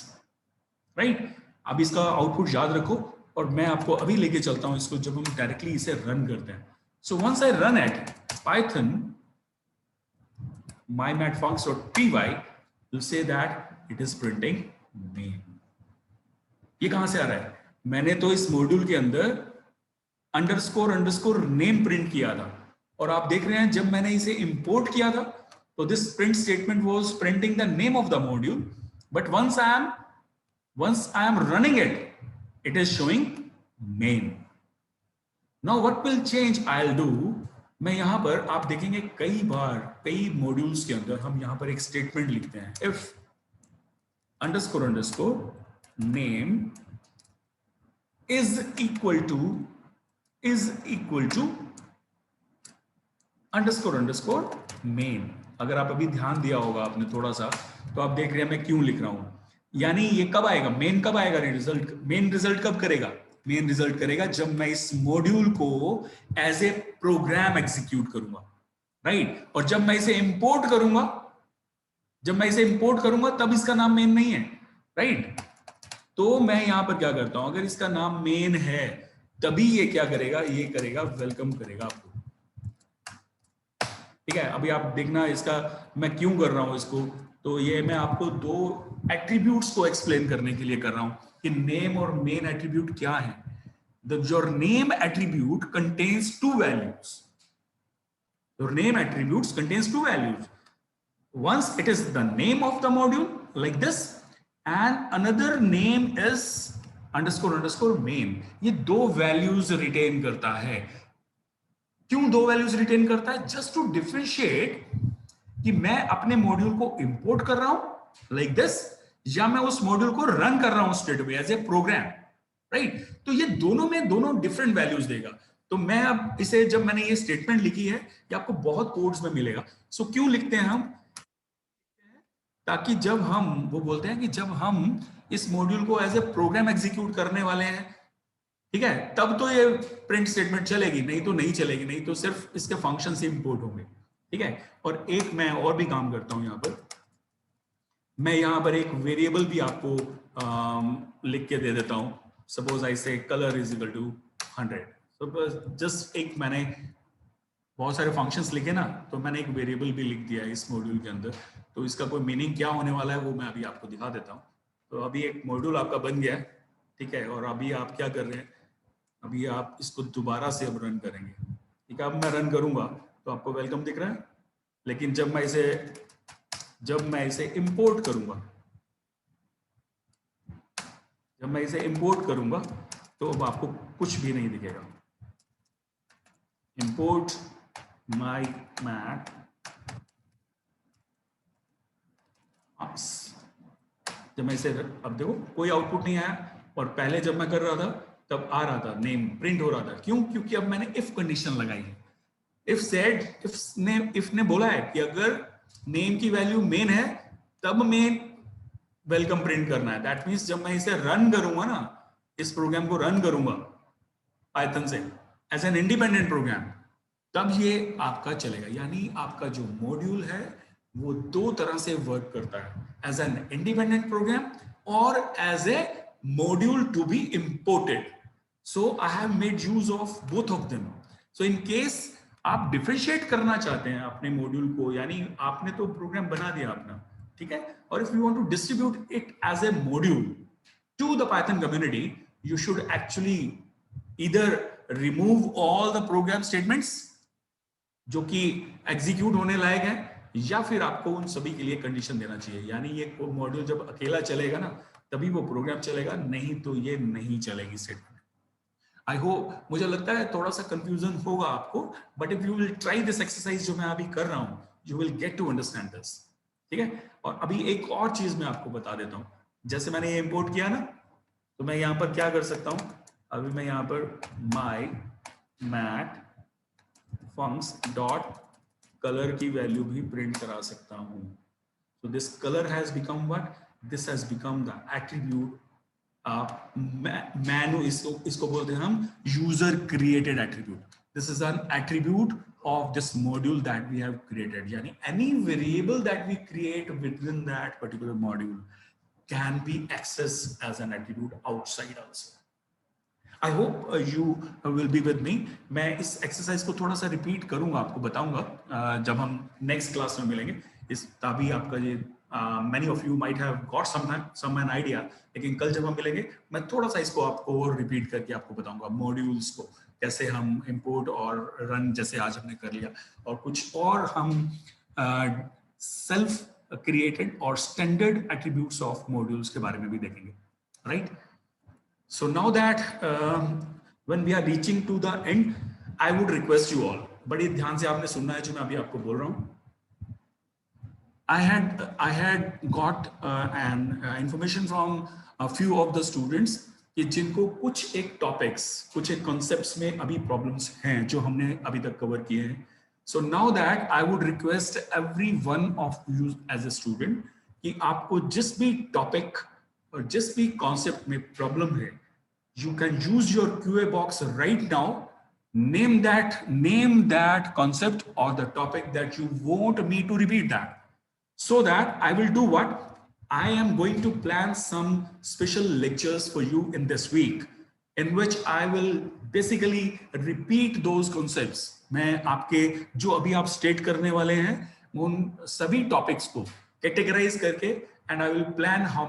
right? अब इसका आउटपुट याद रखो और मैं आपको अभी लेके चलता हूँ इसको जब हम डायरेक्टली इसे रन करते हैं. So once I run it, Python mymatfuncs.py will say that it is printing main. ये कहां से आ रहा है? मैंने तो इस मॉड्यूल के अंदर अंडरस्कोर नेम प्रिंट किया था, और आप देख रहे हैं जब मैंने इसे इंपोर्ट किया था तो this print statement was printing the name of the module, but once I am running it, it is showing main. Now what will change I'll do, मैं यहां पर आप देखेंगे कई बार कई मॉड्यूल्स के अंदर हम यहां पर एक स्टेटमेंट लिखते हैं, if underscore name is equal to underscore main. अगर आप अभी ध्यान दिया होगा आपने थोड़ा सा, तो आप देख रहे हैं मैं क्यों लिख रहा हूं, यानी ये कब आएगा, मेन कब आएगा, रिजल्ट, मेन रिजल्ट कब करेगा, मेन रिजल्ट करेगा जब मैं इस मॉड्यूल को एज ए प्रोग्राम एग्जीक्यूट करूंगा, राइट। और जब मैं इसे इंपोर्ट करूंगा तब इसका नाम मेन नहीं है, राइट। तो मैं यहां पर क्या करता हूं, अगर इसका नाम मेन है तभी ये क्या करेगा, ये करेगा वेलकम करेगा आपको, ठीक है। अभी आप देखना इसका मैं क्यों कर रहा हूं इसको, तो ये मैं आपको दो एट्रीब्यूट्स को एक्सप्लेन करने के लिए कर रहा हूं कि नेम और मेन एट्रीब्यूट क्या है। Your name attribute contains two values, your name attributes contains two values, once it is the name of the module like this and another name is underscore main, ये दो values retain करता है। क्यों दो values retain करता है? Just to differentiate कि मैं अपने मॉड्यूल को इंपोर्ट कर रहा हूं लाइक दिस, या मैं उस मॉड्यूल को रन कर रहा हूं straight away as a program, right. तो ये दोनों डिफरेंट वैल्यूज देगा। तो मैं अब इसे, जब मैंने ये स्टेटमेंट लिखी है, ये आपको बहुत कोड्स में मिलेगा। सो क्यों लिखते हैं हम, ताकि जब हम, वो बोलते हैं कि जब हम इस मॉड्यूल को एज ए प्रोग्राम एग्जीक्यूट करने वाले हैं, ठीक है, तब तो ये प्रिंट स्टेटमेंट चलेगी, नहीं तो नहीं चलेगी, नहीं तो सिर्फ इसके फंक्शन से इंपोर्ट होंगे, ठीक है। और एक मैं और भी काम करता हूं, यहां पर मैं यहां पर एक वेरिएबल भी आपको लिख के दे देता हूं। Suppose I say colour is equal to 100, suppose just एक मैंने बहुत सारे फंक्शंस लिखे ना, तो मैंने एक वेरिएबल भी लिख दिया है इस मॉड्यूल के अंदर। तो इसका कोई मीनिंग क्या होने वाला है वो मैं अभी आपको दिखा देता हूं। तो अभी एक मॉड्यूल आपका बन गया है, ठीक है, और अभी आप क्या कर रहे हैं, अभी आप इसको दोबारा से अब रन करेंगे, ठीक है। अब मैं रन करूंगा तो आपको वेलकम दिख रहा है, लेकिन जब मैं इसे इंपोर्ट करूंगा, तो अब आपको कुछ भी नहीं दिखेगा। इंपोर्ट माई मैट, जब मैं इसे, अब देखो कोई आउटपुट नहीं आया, और पहले जब मैं कर रहा था तब आ रहा था, नेम प्रिंट हो रहा था। क्यों? क्योंकि अब मैंने इफ कंडीशन लगाई है। इफ ने बोला है कि अगर नेम की वैल्यू मेन है तब मेन वेलकम प्रिंट करना है। दैट मींस जब मैं इसे रन करूंगा ना, इस प्रोग्राम को रन करूंगा पाइथन से एज एन इंडिपेंडेंट प्रोग्राम, तब ये आपका चलेगा। यानी आपका जो मॉड्यूल है वो दो तरह से वर्क करता है, एज एन इंडिपेंडेंट प्रोग्राम और as a module to be imported. So I have made use of both of them. So in case आप डिफरेंशिएट करना चाहते हैं अपने मॉड्यूल को, यानी आपने तो प्रोग्राम बना दिया अपना, ठीक है, और if you want to distribute it as a module to the Python community, you should actually either remove all the program statements जो कि एग्जीक्यूट होने लायक है, या फिर आपको उन सभी के लिए कंडीशन देना चाहिए। यानी ये मॉड्यूल जब अकेला चलेगा ना, तभी वो प्रोग्राम चलेगा, नहीं तो ये नहीं चलेगी स्टेटमेंट। आई होप, मुझे लगता है थोड़ा सा कंफ्यूजन होगा आपको, but if you will try this exercise जो मैं अभी कर रहा हूं, you will get to understand this, ठीक है। और अभी एक और चीज मैं आपको बता देता हूं। जैसे मैंने ये इंपोर्ट किया ना, तो मैं यहां पर क्या कर सकता हूं, अभी मैं यहां पर my mat funcs dot color की वैल्यू भी प्रिंट करा सकता हूं। so this color has become what, this has become the attribute इसको बोलते हैं हम user created attribute. This is an attribute of this module that we have created, yani any variable that we create within that particular module can be accessed as an attribute outside also. I hope you will be with me. मैं इस exercise को थोड़ा सा repeat करूंगा, आपको बताऊंगा जब हम नेक्स्ट क्लास में मिलेंगे। इस तभी आपका ये many of you might have got some an idea, लेकिन कल जब हम मिलेंगे मैं थोड़ा सा इसको आपको और रिपीट करके आपको बताऊंगा मॉड्यूल्स को कैसे हम इंपोर्ट और रन जैसे आज हमने कर लिया, और कुछ और हम सेल्फ क्रिएटेड और स्टैंडर्ड एट्रीब्यूट्स ऑफ मॉड्यूल्स के बारे में भी देखेंगे, right? So now that when we are reaching to the end, I would request you all, बड़ी ध्यान से आपने सुनना है जो मैं अभी आपको बोल रहा हूँ। I had got an information from a few of the students कि जिनको कुछ एक टॉपिक्स, कुछ एक कॉन्सेप्ट्स में अभी प्रॉब्लम्स हैं जो हमने अभी तक कवर किए हैं। So now that I would request every one of you as a student कि आपको जिस भी टॉपिक और जिस भी कॉन्सेप्ट में प्रॉब्लम है, you can use your QA box right now. Name that concept or the topic that you want me to repeat that. So that I will do what? I am going to plan some special lectures for you in this week, in which I will basically repeat those concepts. मैं आपके जो अभी आप state करने वाले हैं उन सभी टॉपिक्स को कैटेगराइज करके, and I will plan how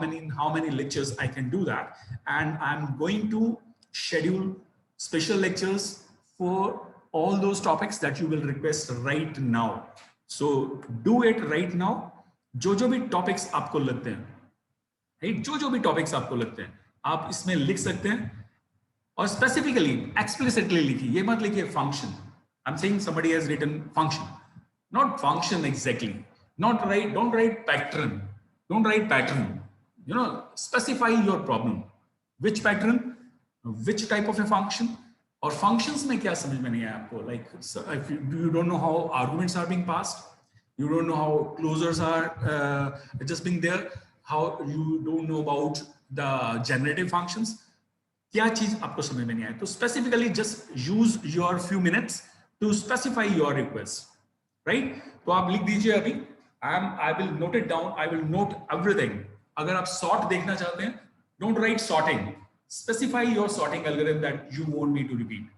many lectures I can do that, and I'm going to schedule special lectures for all those topics that you will request right now. So do it right now. जो भी topics आपको लगते हैं, right? जो भी topics आपको लगते हैं आप इसमें लिख सकते हैं, और स्पेसिफिकली एक्सप्लिसिटली लिखिए, ये मत लिखिए function. I'm saying somebody has written function, not function exactly. Don't write pattern. Don't write pattern. You know, specify your problem. Which pattern? Which type of a function? और functions में क्या समझ में नहीं आया आपको? Like, if you don't know how arguments are being passed, you don't know how closures are just being there, how you don't know about the generative functions. क्या चीज आपको समझ में नहीं आया? तो specifically just use your few minutes to specify your request, right? तो आप लिख दीजिए अभी। I will note it down. I will note everything. अगर आप sort देखना चाहते हैं, don't write sorting. Specify your sorting algorithm that you want me to repeat.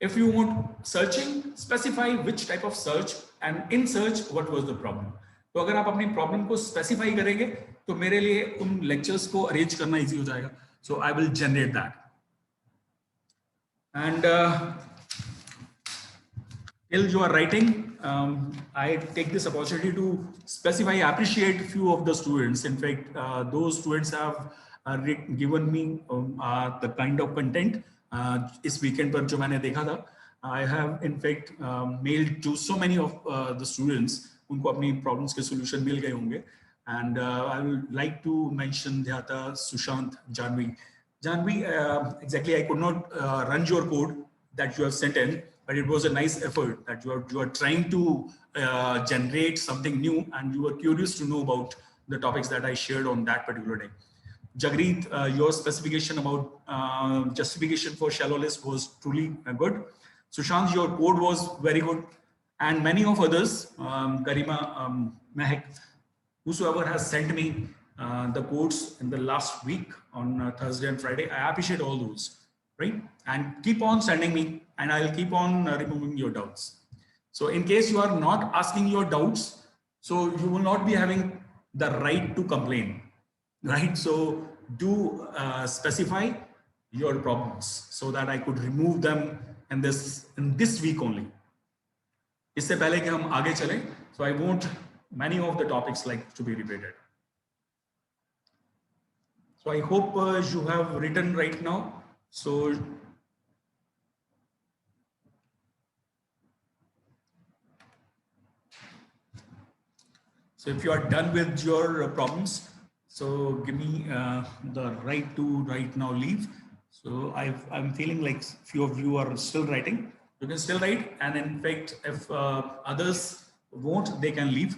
If you want searching, specify which type of search, and in search what was the problem. तो अगर आप अपनी problem को specify करेंगे तो मेरे लिए उन लेक्चर्स को अरेंज करना इजी हो जाएगा. So I will generate that. And till you are writing, I take this opportunity to specify, appreciate few of the students. In fact, those students have given me the kind of content इस weekend पर जो मैंने देखा था. I have in fact mailed to so many of the students. उनको अपनी problems के solution मिल गए होंगे. And I would like to mention Dhyata, Sushant, Janvi. Janvi, exactly, I could not run your code that you have sent in, but it was a nice effort that you are trying to generate something new, and you were curious to know about the topics that I shared on that particular day. Jagreet, your specification about justification for shallow list was truly good. Sushant, your code was very good, and many of others, Garima, Mehak, whosoever has sent me the codes in the last week on Thursday and Friday, I appreciate all those, right? And keep on sending me, and I'll keep on removing your doubts. So in case you are not asking your doubts, so you will not be having the right to complain, right? So do specify your problems so that I could remove them in this week only. इससे पहले कि हम आगे चलें, so I want many of the topics like to be repeated. So I hope you have written right now. So if you are done with your problems, so give me the right to right now leave. So I'm feeling like few of you are still writing. You can still write, and in fact, if others won't, they can leave.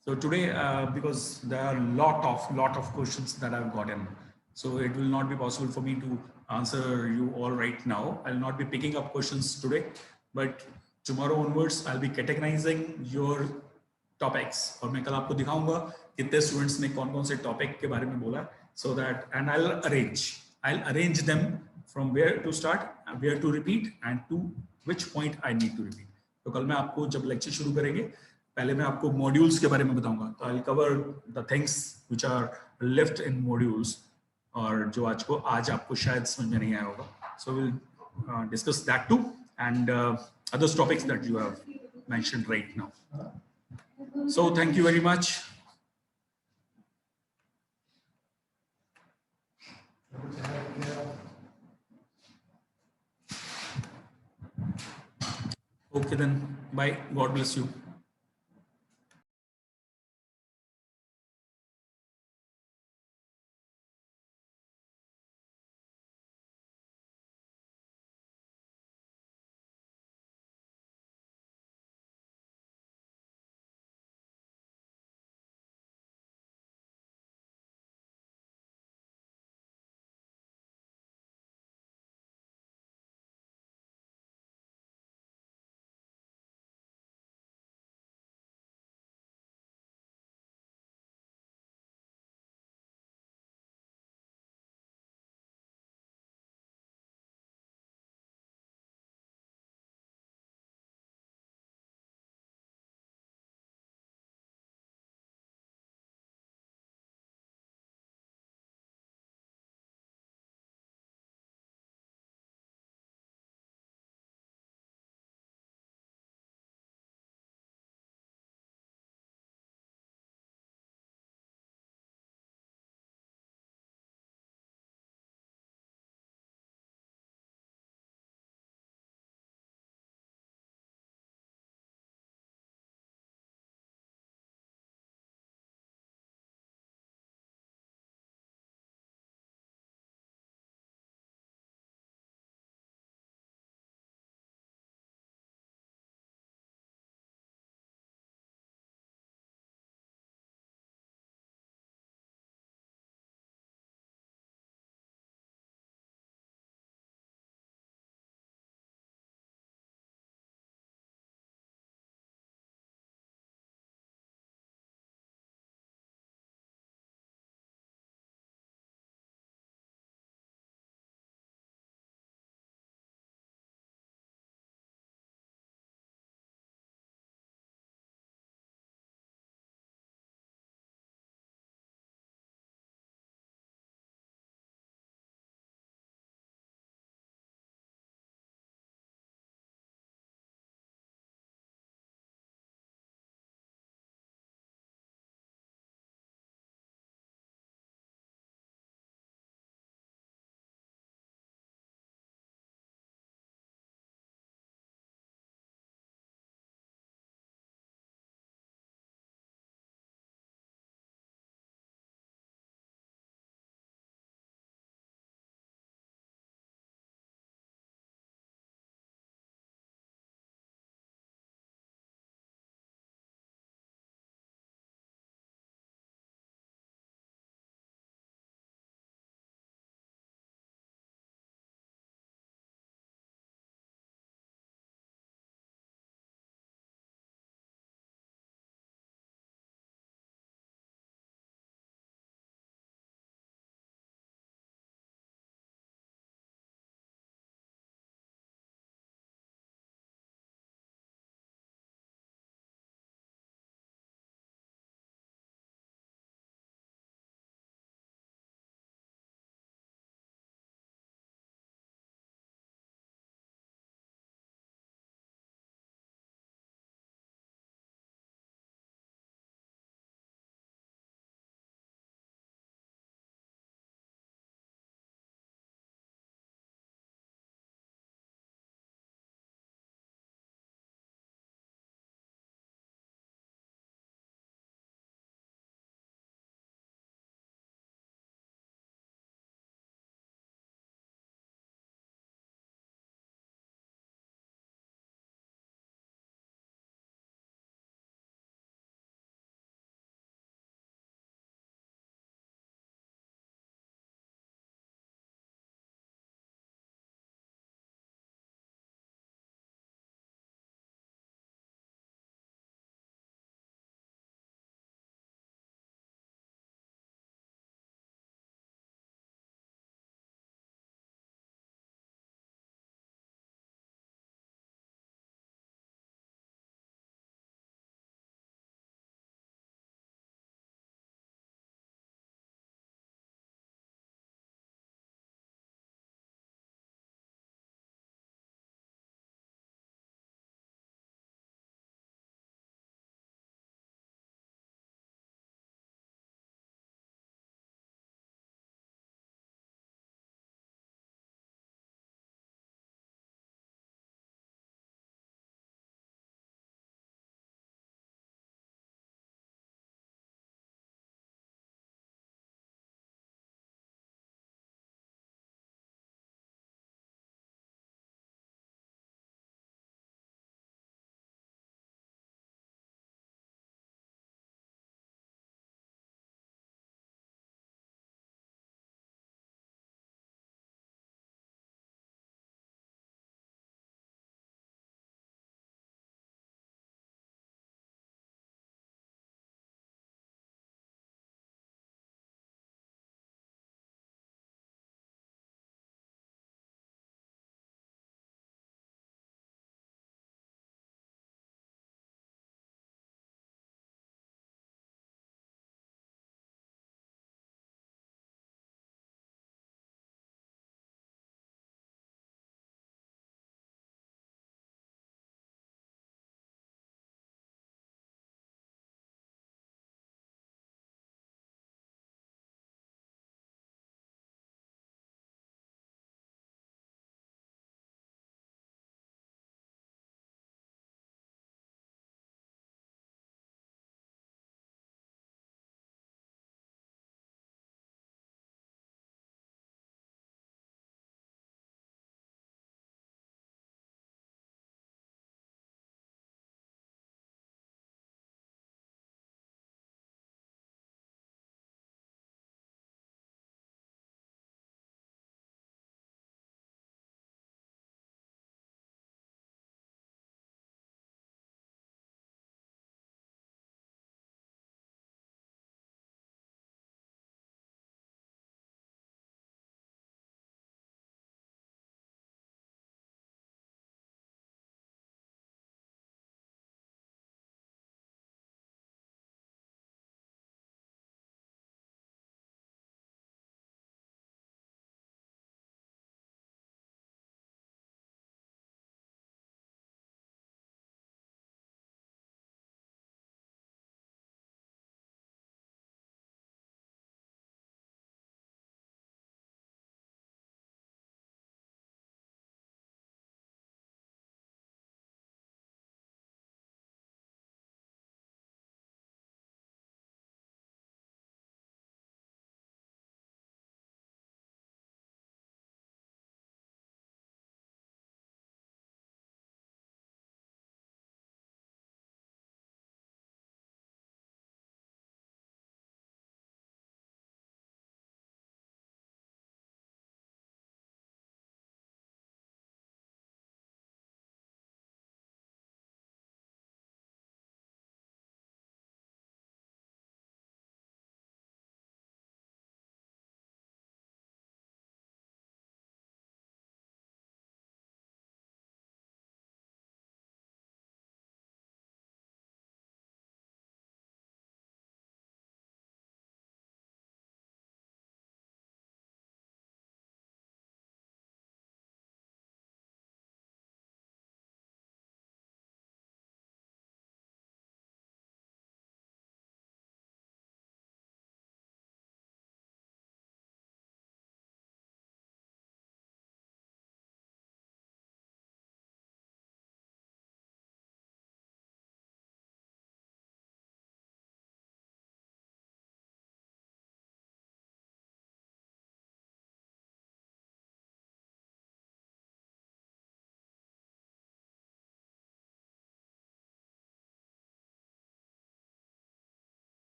So today, because there are lot of questions that I've gotten, so it will not be possible for me to answer you all right now. I'll not be picking up questions today, but tomorrow onwards, I'll be categorizing your topics. और मैं कल आपको दिखाऊंगा कितने students ने कौन-कौन से topic के बारे में बोला. so that, and I'll arrange them from where to start, where to repeat, and to which point I need to repeat. तो कल मैं आपको जब लेक्चर शुरू करेंगे, पहले मैं आपको मॉड्यूल्स के बारे में बताऊंगा. तो I'll cover the things which are left in modules, और जो आज आपको शायद समझ में नहीं आया होगा. So we'll discuss that too, and other topics that you have mentioned right now. So thank you very much. Okay then, bye. God bless you.